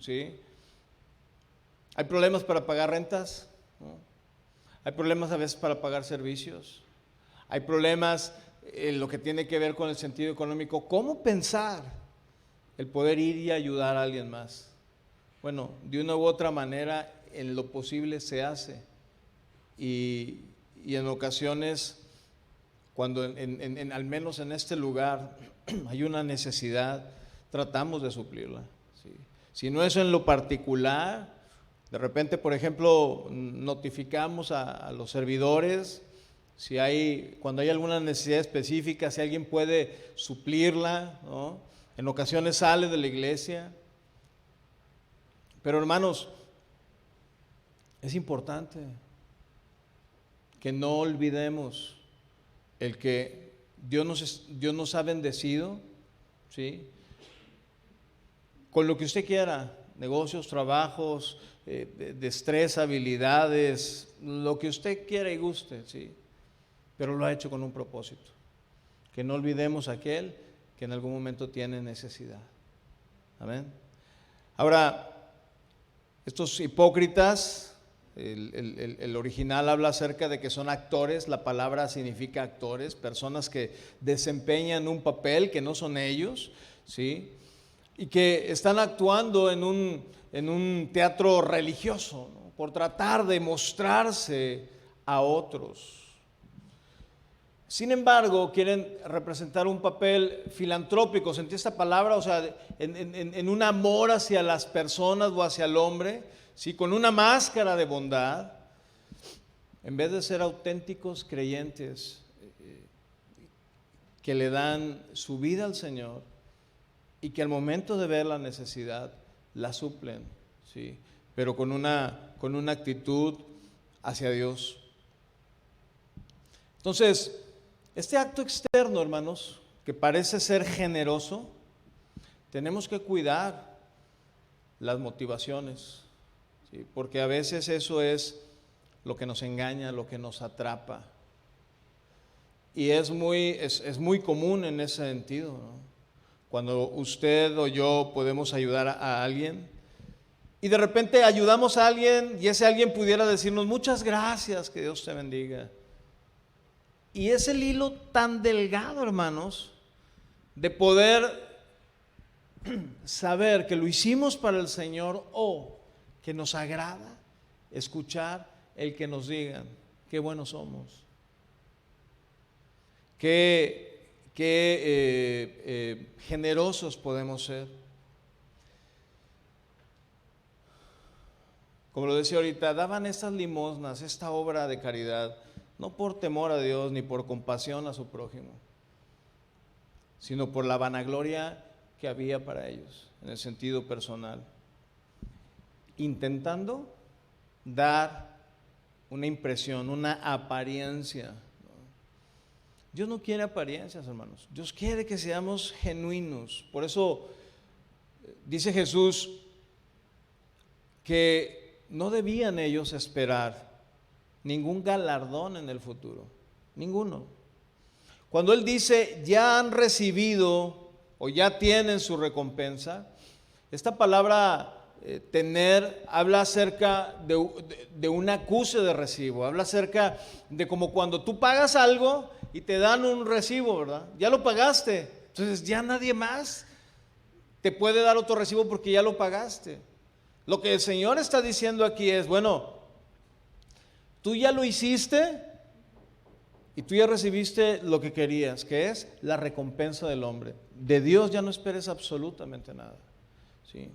¿sí? Hay problemas para pagar rentas, ¿no? Hay problemas a veces para pagar servicios, hay problemas en lo que tiene que ver con el sentido económico. ¿Cómo pensar el poder ir y ayudar a alguien más? Bueno, de una u otra manera, en lo posible se hace, y en ocasiones, cuando al menos en este lugar hay una necesidad, tratamos de suplirla, ¿sí? Si no es en lo particular, de repente, por ejemplo, notificamos a los servidores cuando hay alguna necesidad específica, si alguien puede suplirla, ¿no? En ocasiones sale de la iglesia. Pero hermanos, es importante que no olvidemos el que Dios nos ha bendecido, ¿sí?, con lo que usted quiera, negocios, trabajos, destreza, habilidades, lo que usted quiera y guste, ¿sí? Pero lo ha hecho con un propósito, que no olvidemos a aquel que en algún momento tiene necesidad. Amén. Ahora, estos hipócritas, el original habla acerca de que son actores, la palabra significa actores, personas que desempeñan un papel que no son ellos, ¿sí?, y que están actuando en un teatro religioso, ¿no?, por tratar de mostrarse a otros. Sin embargo, quieren representar un papel filantrópico. ¿Sentí esta palabra? O sea, en un amor hacia las personas o hacia el hombre, ¿sí? Con una máscara de bondad, en vez de ser auténticos creyentes que le dan su vida al Señor y que al momento de ver la necesidad la suplen, ¿sí? Pero con una actitud hacia Dios. Entonces, este acto externo, hermanos, que parece ser generoso, tenemos que cuidar las motivaciones, ¿sí? Porque a veces eso es lo que nos engaña, lo que nos atrapa. Y es muy común en ese sentido, ¿no? Cuando usted o yo podemos ayudar a alguien y de repente ayudamos a alguien y ese alguien pudiera decirnos muchas gracias, que Dios te bendiga. Y es el hilo tan delgado, hermanos, de poder saber que lo hicimos para el Señor o que nos agrada escuchar el que nos digan qué buenos somos, qué generosos podemos ser. Como lo decía ahorita, daban estas limosnas, esta obra de caridad, no por temor a Dios ni por compasión a su prójimo, sino por la vanagloria que había para ellos, en el sentido personal, intentando dar una impresión, una apariencia. Dios no quiere apariencias, hermanos. Dios quiere que seamos genuinos. Por eso dice Jesús que no debían ellos esperar ningún galardón en el futuro, ninguno. Cuando Él dice ya han recibido o ya tienen su recompensa, esta palabra tener habla acerca de un acuse de recibo, habla acerca de como cuando tú pagas algo y te dan un recibo, ¿verdad? Ya lo pagaste, entonces ya nadie más te puede dar otro recibo porque ya lo pagaste. Lo que el Señor está diciendo aquí es, bueno, tú ya lo hiciste y tú ya recibiste lo que querías, que es la recompensa del hombre. De Dios ya no esperes absolutamente nada, ¿sí?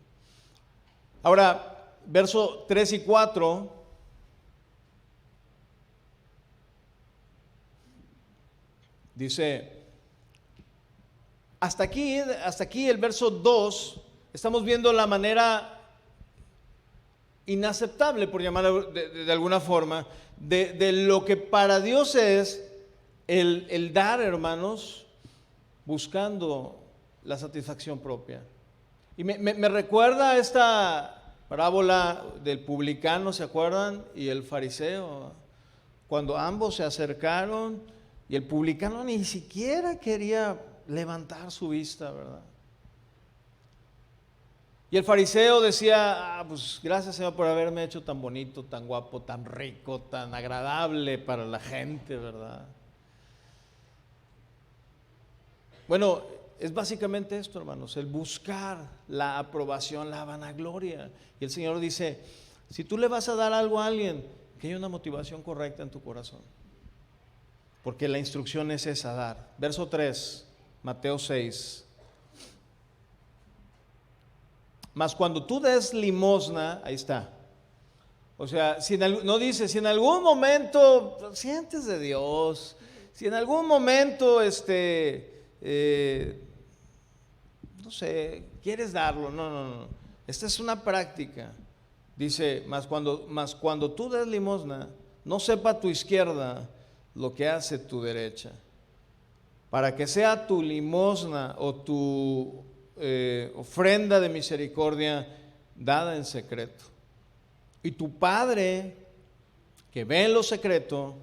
Ahora, verso 3 y 4, dice, hasta aquí el verso 2, estamos viendo la manera inaceptable, por llamarlo de alguna forma, de lo que para Dios es el dar, hermanos, buscando la satisfacción propia. Y me recuerda esta parábola del publicano, ¿se acuerdan? Y el fariseo, cuando ambos se acercaron y el publicano ni siquiera quería levantar su vista, ¿verdad? Y el fariseo decía, pues gracias, Señor, por haberme hecho tan bonito, tan guapo, tan rico, tan agradable para la gente, ¿verdad? Bueno, es básicamente esto, hermanos, el buscar la aprobación, la vanagloria. Y el Señor dice, si tú le vas a dar algo a alguien, que haya una motivación correcta en tu corazón. Porque la instrucción es esa, dar. Verso 3, Mateo 6. Mas cuando tú des limosna, ahí está. O sea, no dice, si en algún momento sientes de Dios, si en algún momento, no sé, quieres darlo. No. Esta es una práctica. Dice, mas cuando tú des limosna, no sepa tu izquierda lo que hace tu derecha, para que sea tu limosna o tu ofrenda de misericordia dada en secreto. Y tu Padre que ve en lo secreto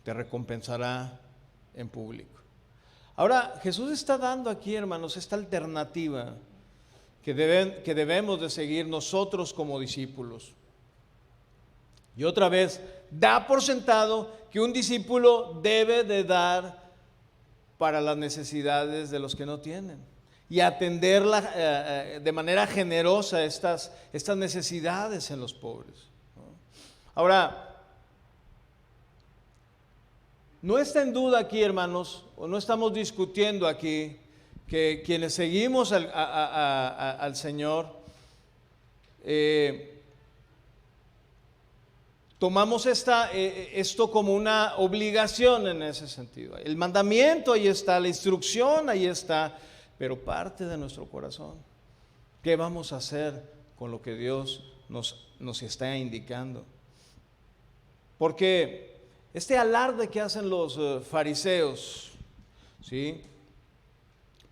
te recompensará en público. Ahora, Jesús está dando aquí, hermanos, esta alternativa que debemos de seguir nosotros como discípulos. Y otra vez, da por sentado que un discípulo debe de dar para las necesidades de los que no tienen y atender de manera generosa estas necesidades en los pobres, ¿no? Ahora, No está en duda aquí, hermanos, o no estamos discutiendo aquí que quienes seguimos al Señor, tomamos esto como una obligación en ese sentido. El mandamiento ahí está, la instrucción ahí está, pero parte de nuestro corazón. ¿Qué vamos a hacer con lo que Dios nos está indicando? Porque este alarde que hacen los fariseos, ¿sí?,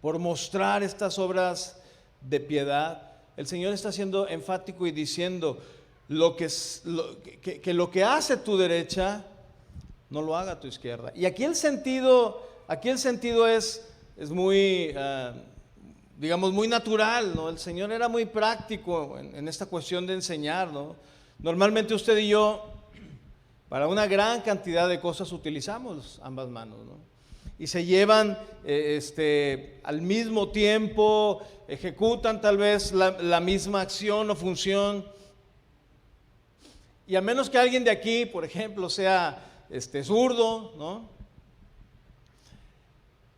por mostrar estas obras de piedad, el Señor está siendo enfático y diciendo que lo que hace tu derecha, no lo haga tu izquierda. Y aquí el sentido es muy, digamos, muy natural, ¿no? El Señor era muy práctico en esta cuestión de enseñar, ¿no? Normalmente usted y yo, para una gran cantidad de cosas, utilizamos ambas manos, ¿no? Y se llevan al mismo tiempo, ejecutan tal vez la misma acción o función. Y a menos que alguien de aquí, por ejemplo, sea zurdo, ¿no?,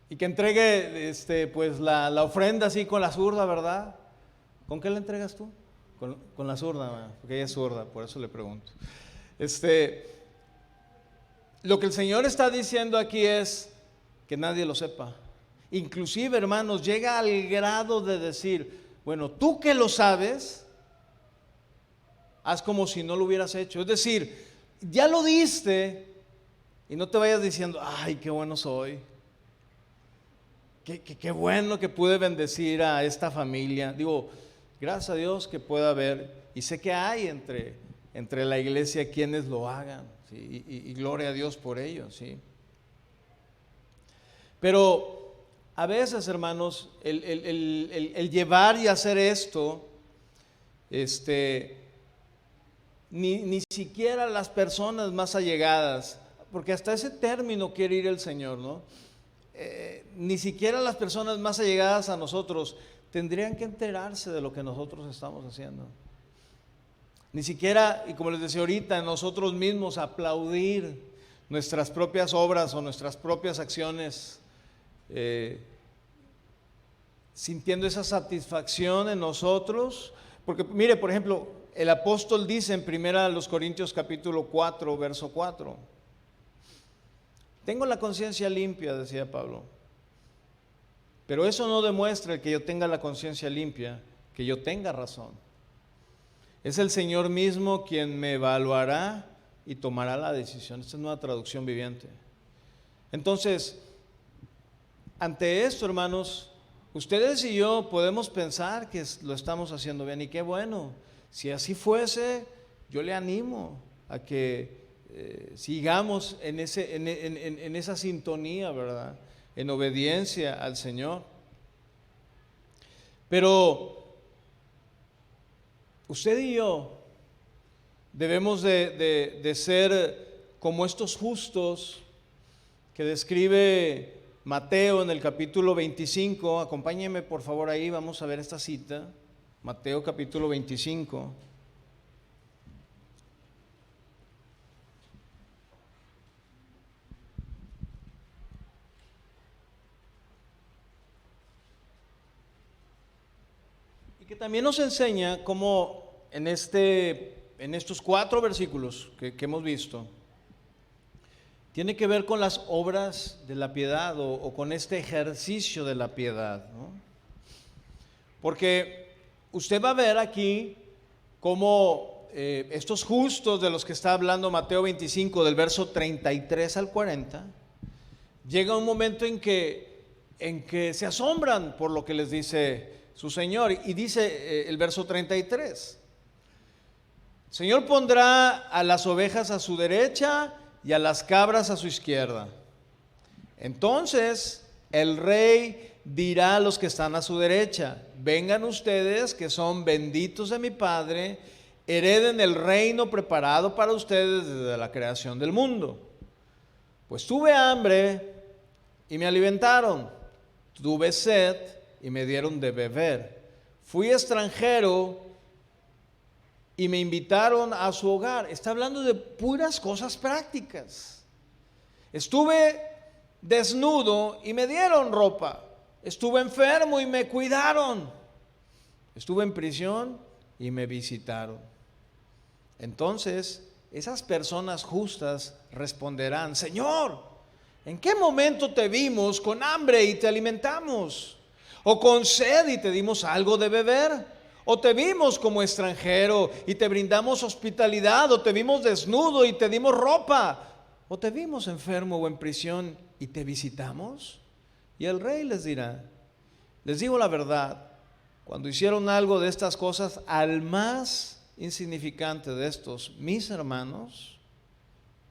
y que entregue pues la ofrenda así con la zurda, ¿verdad? ¿Con qué la entregas tú? Con la zurda, porque ella es zurda, por eso le pregunto. Lo que el Señor está diciendo aquí es que nadie lo sepa. Inclusive, hermanos, llega al grado de decir, bueno, tú que lo sabes, haz como si no lo hubieras hecho. Es decir, ya lo diste y no te vayas diciendo, ay, qué bueno soy. Qué bueno que pude bendecir a esta familia. Digo, gracias a Dios que pueda haber, y sé que hay entre la iglesia quienes lo hagan, ¿sí? Y gloria a Dios por ello, ¿sí? Pero a veces, hermanos, el llevar y hacer esto, ni siquiera las personas más allegadas, porque hasta ese término quiere ir el Señor, ¿no? Ni siquiera las personas más allegadas a nosotros tendrían que enterarse de lo que nosotros estamos haciendo. Ni siquiera, y como les decía ahorita, nosotros mismos aplaudir nuestras propias obras o nuestras propias acciones, sintiendo esa satisfacción en nosotros. Porque mire, por ejemplo, el apóstol dice en 1 Corintios capítulo 4, verso 4, tengo la conciencia limpia, decía Pablo, pero eso no demuestra que yo tenga la conciencia limpia, que yo tenga razón. Es el Señor mismo quien me evaluará y tomará la decisión. Esta es una traducción viviente. Entonces, ante esto, hermanos, ustedes y yo podemos pensar que lo estamos haciendo bien, y qué bueno. Si así fuese, yo le animo a que sigamos en esa sintonía, ¿verdad?, en obediencia al Señor. Pero usted y yo debemos de ser como estos justos que describe Mateo en el capítulo 25. Acompáñenme por favor ahí, vamos a ver esta cita. Mateo capítulo 25. Y que también nos enseña cómo en estos 4 versículos que hemos visto, tiene que ver con las obras de la piedad o con este ejercicio de la piedad, ¿no? Porque usted va a ver aquí cómo estos justos de los que está hablando Mateo 25, del verso 33 al 40, llega un momento en que se asombran por lo que les dice su Señor. Y dice el verso 33, el Señor pondrá a las ovejas a su derecha y a las cabras a su izquierda. Entonces el rey dirá a los que están a su derecha, vengan ustedes que son benditos de mi Padre, hereden el reino preparado para ustedes desde la creación del mundo. Pues tuve hambre y me alimentaron, tuve sed y me dieron de beber, fui extranjero y me invitaron a su hogar. Está hablando de puras cosas prácticas. Estuve desnudo y me dieron ropa. Estuve enfermo y me cuidaron. Estuve en prisión y me visitaron. Entonces, esas personas justas responderán: Señor, ¿en qué momento te vimos con hambre y te alimentamos? ¿O con sed y te dimos algo de beber? ¿O te vimos como extranjero y te brindamos hospitalidad? ¿O te vimos desnudo y te dimos ropa? ¿O te vimos enfermo o en prisión y te visitamos? Y el rey les dirá: les digo la verdad, cuando hicieron algo de estas cosas al más insignificante de estos, mis hermanos,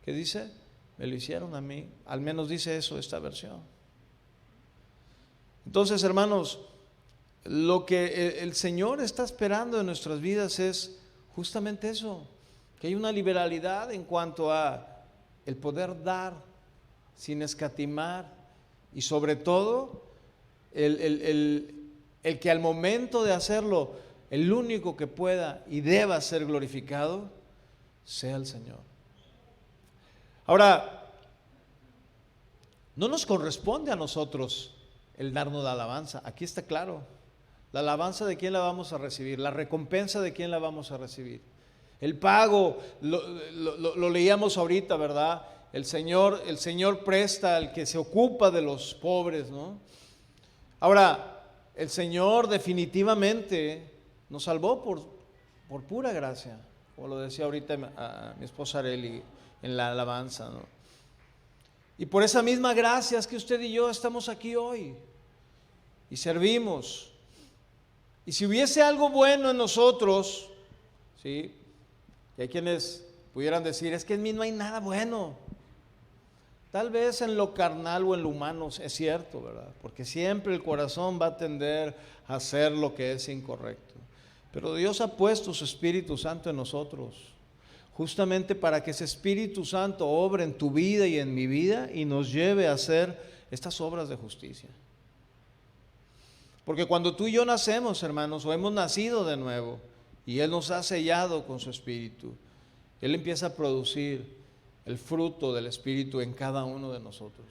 ¿qué dice? Me lo hicieron a mí. Al menos dice eso esta versión. Entonces, hermanos, lo que el Señor está esperando en nuestras vidas es justamente eso, que hay una liberalidad en cuanto a el poder dar sin escatimar, y sobre todo el que al momento de hacerlo, el único que pueda y deba ser glorificado sea el Señor. Ahora, no nos corresponde a nosotros el darnos la alabanza. Aquí está claro. La alabanza, ¿de quién la vamos a recibir? La recompensa, ¿de quién la vamos a recibir? El pago, lo leíamos ahorita, ¿verdad? El Señor presta al que se ocupa de los pobres, ¿no? Ahora, el Señor definitivamente nos salvó por pura gracia, como lo decía ahorita a mi esposa Areli en la alabanza, ¿no? Y por esa misma gracia es que usted y yo estamos aquí hoy y servimos. Y si hubiese algo bueno en nosotros, ¿sí? Y hay quienes pudieran decir: es que en mí no hay nada bueno. Tal vez en lo carnal o en lo humano es cierto, ¿verdad? Porque siempre el corazón va a tender a hacer lo que es incorrecto. Pero Dios ha puesto su Espíritu Santo en nosotros, justamente para que ese Espíritu Santo obre en tu vida y en mi vida y nos lleve a hacer estas obras de justicia. Porque cuando tú y yo nacemos, hermanos, o hemos nacido de nuevo y Él nos ha sellado con su Espíritu, Él empieza a producir el fruto del Espíritu en cada uno de nosotros,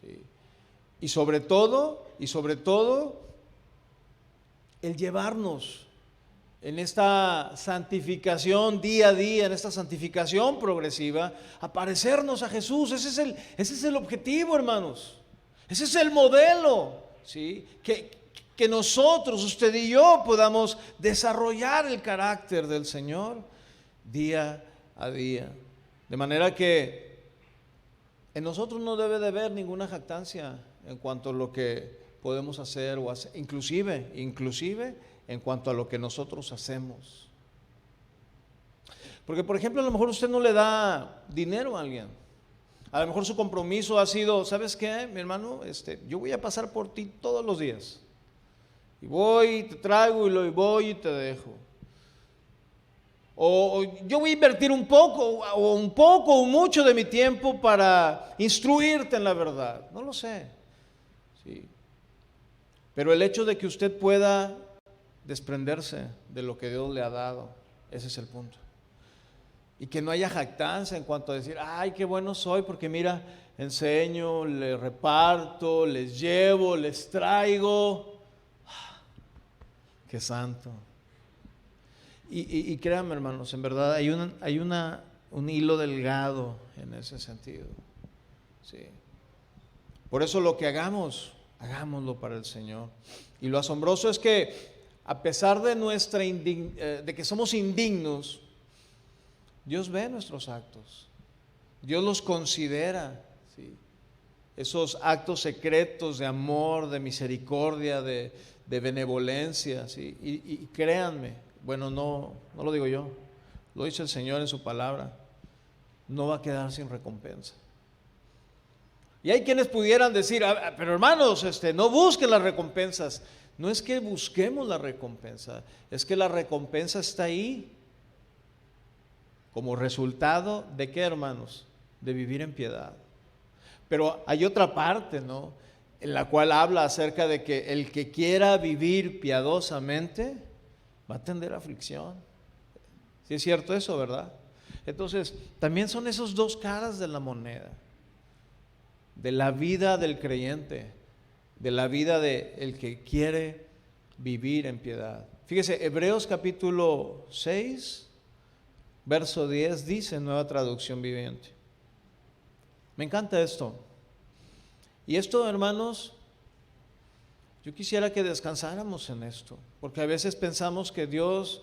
¿sí? Y sobre todo, el llevarnos en esta santificación día a día, en esta santificación progresiva, a parecernos a Jesús. Ese es el objetivo, hermanos. Ese es el modelo, ¿sí? Que nosotros, usted y yo, podamos desarrollar el carácter del Señor día a día. De manera que en nosotros no debe de haber ninguna jactancia en cuanto a lo que podemos hacer o hacer, inclusive en cuanto a lo que nosotros hacemos. Porque, por ejemplo, a lo mejor usted no le da dinero a alguien. A lo mejor su compromiso ha sido: ¿sabes qué, mi hermano? Yo voy a pasar por ti todos los días. Y voy y te traigo y voy y te dejo. O yo voy a invertir un poco o mucho de mi tiempo para instruirte en la verdad. No lo sé, ¿sí? Pero el hecho de que usted pueda desprenderse de lo que Dios le ha dado, ese es el punto. Y que no haya jactancia en cuanto a decir: ay, qué bueno soy porque mira, enseño, le reparto, les llevo, les traigo. ¡Qué santo! Y créanme, hermanos, en verdad hay un hilo delgado en ese sentido, ¿sí? Por eso lo que hagámoslo para el Señor. Y lo asombroso es que a pesar de de que somos indignos, Dios ve nuestros actos, Dios los considera, ¿sí? Esos actos secretos de amor, de misericordia, de benevolencia, ¿sí? Y créanme, bueno, no lo digo yo, lo dice el Señor en su palabra, no va a quedar sin recompensa. Y hay quienes pudieran decir: pero hermanos, no busquen las recompensas. No es que busquemos la recompensa, es que la recompensa está ahí como resultado de ¿qué, hermanos? De vivir en piedad. Pero hay otra parte, ¿no?, en la cual habla acerca de que el que quiera vivir piadosamente va a tender a aflicción. ¿Sí es cierto eso, verdad? Entonces, también son esos dos caras de la moneda. de la vida del creyente, de la vida del que quiere vivir en piedad. Fíjese, Hebreos capítulo 6, verso 10 dice, Nueva Traducción Viviente. Me encanta esto. Y esto, hermanos, yo quisiera que descansáramos en esto, porque a veces pensamos que Dios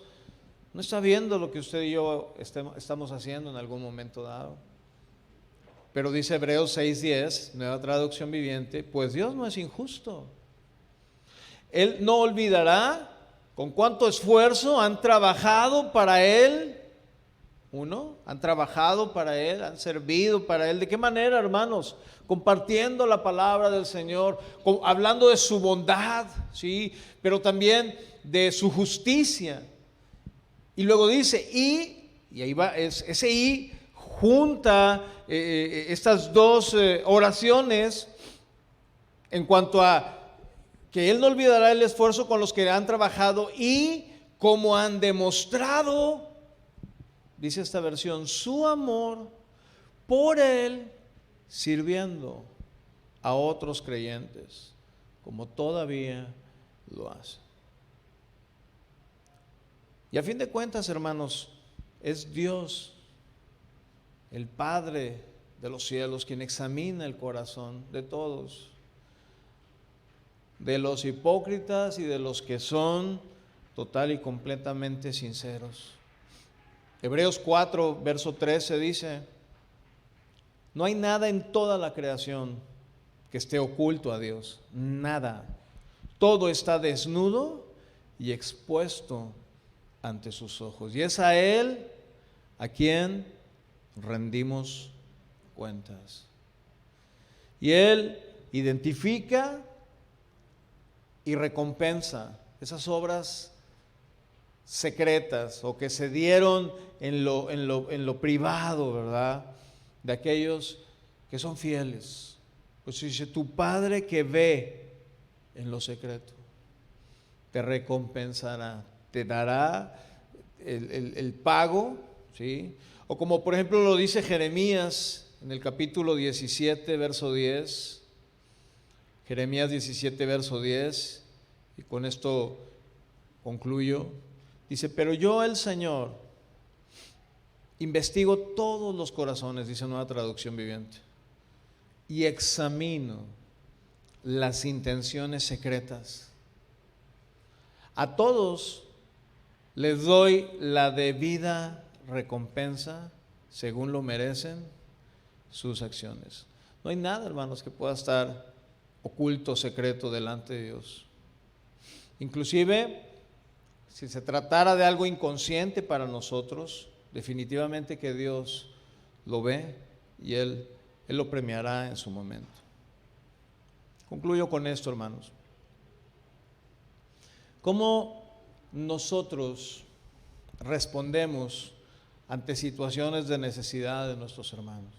no está viendo lo que usted y yo estamos haciendo en algún momento dado. Pero dice Hebreos 6:10, Nueva Traducción Viviente, pues Dios no es injusto. Él no olvidará con cuánto esfuerzo han trabajado para Él. Han trabajado para Él, han servido para Él. ¿De qué manera, hermanos? Compartiendo la palabra del Señor, hablando de su bondad, ¿sí? Pero también de su justicia. Y luego dice, y ahí va, ese y junta estas dos oraciones en cuanto a que Él no olvidará el esfuerzo con los que han trabajado y como han demostrado, dice esta versión, su amor por Él, sirviendo a otros creyentes, como todavía lo hace. Y a fin de cuentas, hermanos, es Dios, el Padre de los cielos, quien examina el corazón de todos, de los hipócritas y de los que son total y completamente sinceros. Hebreos 4, verso 13 dice, no hay nada en toda la creación que esté oculto a Dios, nada. Todo está desnudo y expuesto ante sus ojos. Y es a Él a quien rendimos cuentas. Y Él identifica y recompensa esas obras secretas o que se dieron en lo privado, ¿verdad? De aquellos que son fieles. Pues dice, tu Padre que ve en lo secreto, te recompensará, te dará el pago, ¿sí? O como por ejemplo lo dice Jeremías en el capítulo 17, verso 10. Jeremías 17, verso 10, y con esto concluyo. Dice, pero yo el Señor investigo todos los corazones, dice Nueva Traducción Viviente, y examino las intenciones secretas. A todos les doy la debida recompensa según lo merecen sus acciones. No hay nada, hermanos, que pueda estar oculto, secreto delante de Dios. Inclusive, si se tratara de algo inconsciente para nosotros, definitivamente que Dios lo ve y Él lo premiará en su momento. Concluyo con esto, hermanos. ¿Cómo nosotros respondemos ante situaciones de necesidad de nuestros hermanos?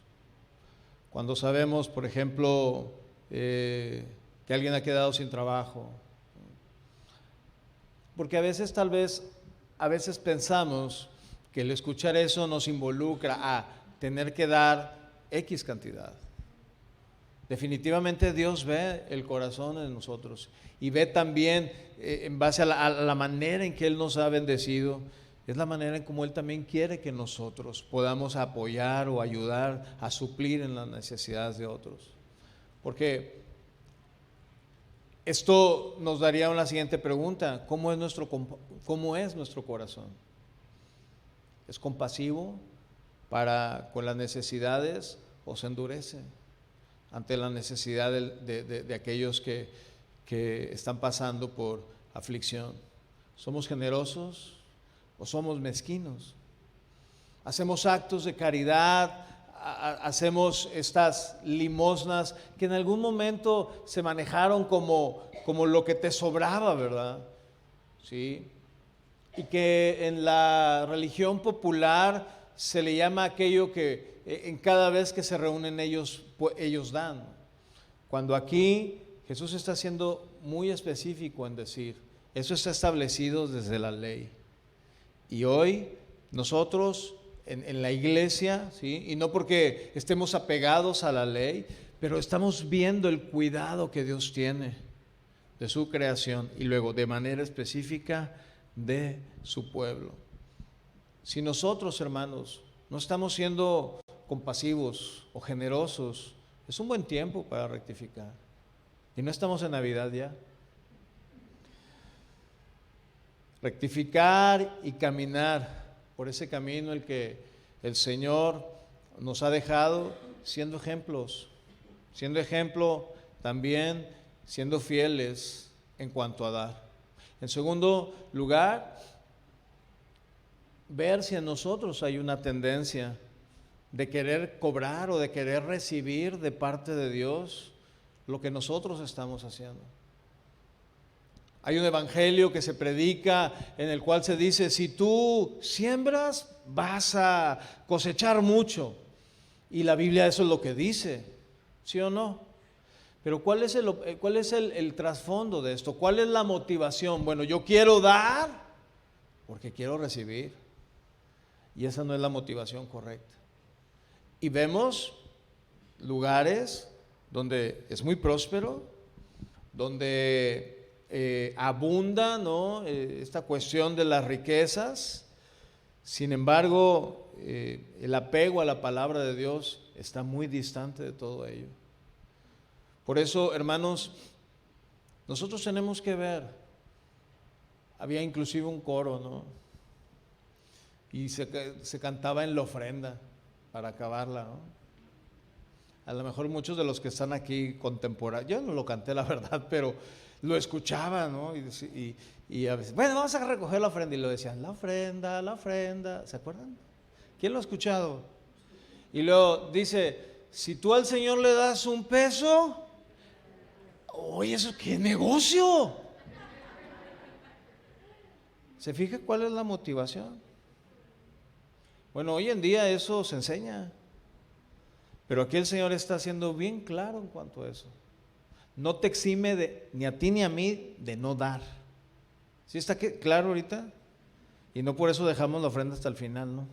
Cuando sabemos, por ejemplo, que alguien ha quedado sin trabajo. Porque a veces pensamos que el escuchar eso nos involucra a tener que dar X cantidad. Definitivamente Dios ve el corazón de nosotros y ve también en base a la manera en que Él nos ha bendecido, es la manera en como Él también quiere que nosotros podamos apoyar o ayudar a suplir en las necesidades de otros. Porque esto nos daría una siguiente pregunta: ¿cómo es nuestro corazón? ¿Es compasivo con las necesidades o se endurece ante la necesidad de aquellos que están pasando por aflicción? ¿Somos generosos o somos mezquinos? ¿Hacemos actos de caridad? ¿Hacemos estas limosnas que en algún momento se manejaron como lo que te sobraba, verdad? ¿Sí? Y que en la religión popular se le llama aquello que en cada vez que se reúnen ellos dan. Cuando aquí Jesús está siendo muy específico en decir, eso está establecido desde la ley. Y hoy nosotros en la iglesia, ¿sí? Y no porque estemos apegados a la ley, pero estamos viendo el cuidado que Dios tiene de su creación y luego de manera específica de su pueblo. Si nosotros, hermanos, no estamos siendo compasivos o generosos, es un buen tiempo para rectificar. Y no estamos en Navidad ya. Rectificar y caminar por ese camino el que el Señor nos ha dejado, siendo ejemplos, siendo ejemplo también, siendo fieles en cuanto a dar. En segundo lugar, ver si en nosotros hay una tendencia de querer cobrar o de querer recibir de parte de Dios lo que nosotros estamos haciendo. Hay un evangelio que se predica en el cual se dice, si tú siembras, vas a cosechar mucho. Y la Biblia eso es lo que dice, ¿sí o no? Pero ¿cuál es el trasfondo de esto? ¿Cuál es la motivación? Bueno, yo quiero dar porque quiero recibir. Y esa no es la motivación correcta. Y vemos lugares donde es muy próspero, donde abunda, ¿no? Esta cuestión de las riquezas. Sin embargo, el apego a la palabra de Dios está muy distante de todo ello. Por eso, hermanos, nosotros tenemos que ver. Había inclusive un coro, ¿no? Y se cantaba en la ofrenda para acabarla, ¿no? A lo mejor muchos de los que están aquí contemporáneos, yo no lo canté la verdad, pero lo escuchaba, ¿no? Y a veces, bueno, vamos a recoger la ofrenda. Y lo decían, la ofrenda, ¿se acuerdan? ¿Quién lo ha escuchado? Y luego dice, si tú al Señor le das $1, oye, ¿eso qué negocio? ¿Se fija cuál es la motivación? Bueno, hoy en día eso se enseña, pero aquí el Señor está siendo bien claro en cuanto a eso. No te exime ni a ti ni a mí de no dar. ¿Sí está claro ahorita? Y no por eso dejamos la ofrenda hasta el final, ¿no?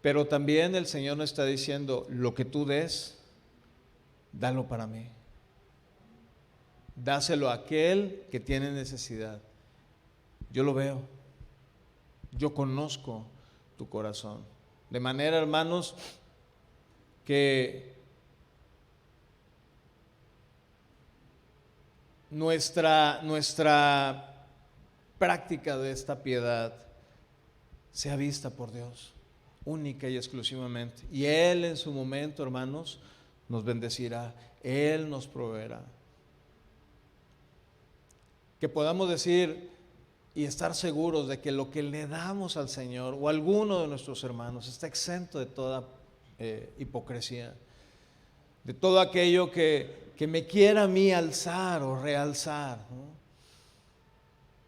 Pero también el Señor nos está diciendo, lo que tú des, dalo para mí. Dáselo a aquel que tiene necesidad. Yo lo veo. Yo conozco tu corazón. De manera, hermanos, que nuestra práctica de esta piedad sea vista por Dios, única y exclusivamente. Y Él en su momento, hermanos, nos bendecirá. Él nos proveerá. Que podamos decir y estar seguros de que lo que le damos al Señor o a alguno de nuestros hermanos está exento de toda hipocresía, de todo aquello que me quiera a mí alzar o realzar, ¿no?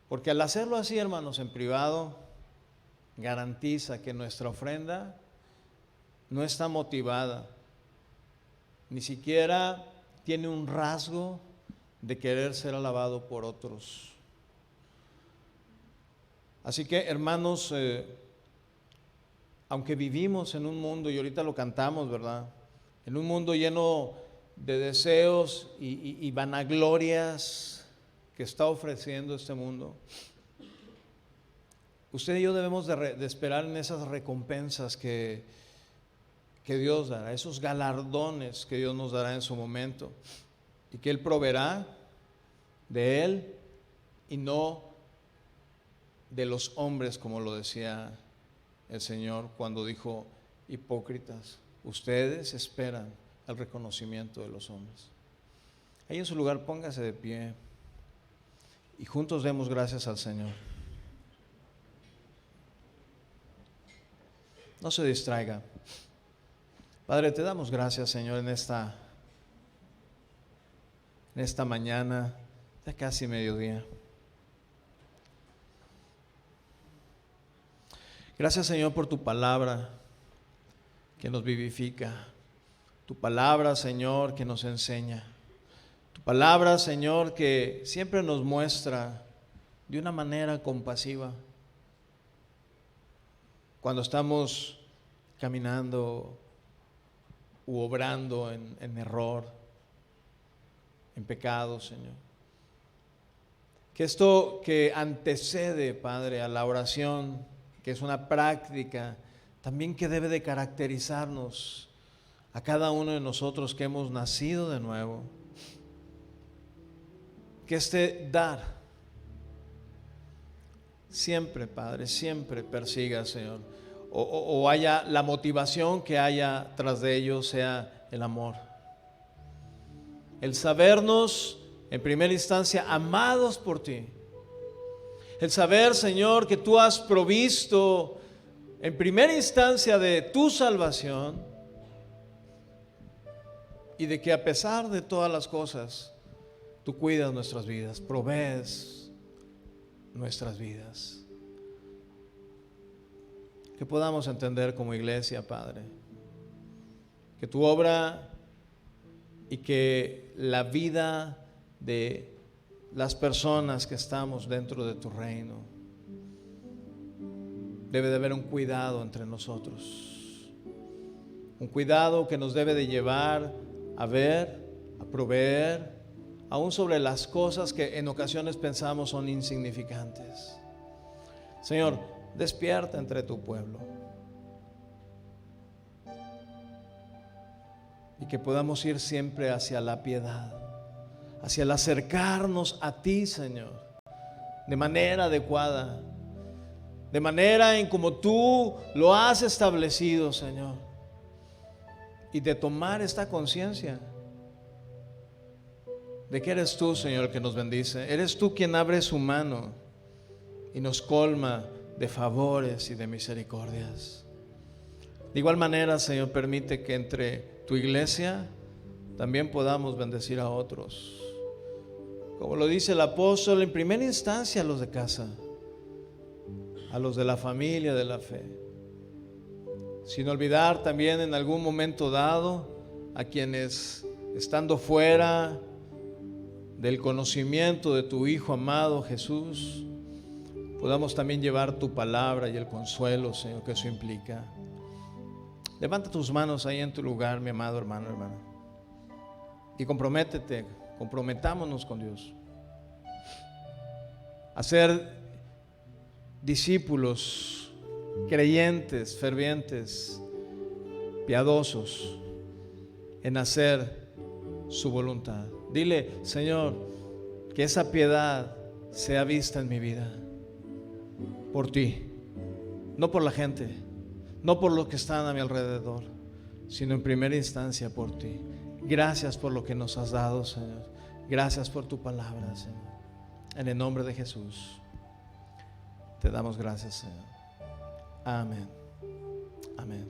Porque al hacerlo así, hermanos, en privado, garantiza que nuestra ofrenda no está motivada, ni siquiera tiene un rasgo de querer ser alabado por otros. Así que, hermanos, aunque vivimos en un mundo, y ahorita lo cantamos, ¿verdad? En un mundo lleno de deseos y vanaglorias que está ofreciendo este mundo, usted y yo debemos de esperar en esas recompensas que Dios dará, esos galardones que Dios nos dará en su momento, y que Él proveerá de Él y no de los hombres, como lo decía el Señor cuando dijo, hipócritas, ustedes esperan el reconocimiento de los hombres. Ahí en su lugar póngase de pie y juntos demos gracias al Señor. No se distraiga. Padre, te damos gracias, Señor, en esta mañana, ya casi mediodía. Gracias, Señor, por tu palabra que nos vivifica, tu palabra, Señor, que nos enseña, tu palabra, Señor, que siempre nos muestra de una manera compasiva cuando estamos caminando u obrando en error, en pecado, Señor. Que esto que antecede, Padre, a la oración, que es una práctica, también que debe de caracterizarnos a cada uno de nosotros que hemos nacido de nuevo. Que este dar siempre, Padre, siempre persiga, Señor, o haya la motivación que haya tras de ello sea el amor. El sabernos en primera instancia amados por ti. El saber, Señor, que tú has provisto en primera instancia de tu salvación y de que a pesar de todas las cosas, tú cuidas nuestras vidas, provees nuestras vidas. Que podamos entender como iglesia, Padre, que tu obra y que la vida de las personas que estamos dentro de tu reino, debe de haber un cuidado entre nosotros, un cuidado que nos debe de llevar a ver, a proveer, aún sobre las cosas que en ocasiones pensamos son insignificantes. Señor, despierta entre tu pueblo y que podamos ir siempre hacia la piedad, hacia el acercarnos a ti, Señor, de manera adecuada, de manera en como tú lo has establecido, Señor, y de tomar esta conciencia de que eres tú, Señor, que nos bendice. Eres tú quien abre su mano y nos colma de favores y de misericordias. De igual manera, Señor, permite que entre tu iglesia también podamos bendecir a otros. Como lo dice el apóstol, en primera instancia a los de casa, a los de la familia de la fe. Sin olvidar también en algún momento dado a quienes, estando fuera del conocimiento de tu Hijo amado Jesús, podamos también llevar tu palabra y el consuelo, Señor, que eso implica. Levanta tus manos ahí en tu lugar, mi amado hermano, hermana, y comprometámonos con Dios a ser discípulos, creyentes, fervientes, piadosos en hacer su voluntad. Dile, Señor, que esa piedad sea vista en mi vida por ti, no por la gente, no por los que están a mi alrededor, sino en primera instancia por ti. Gracias por lo que nos has dado, Señor. Gracias por tu palabra, Señor. En el nombre de Jesús te damos gracias, Señor. Amén. Amén.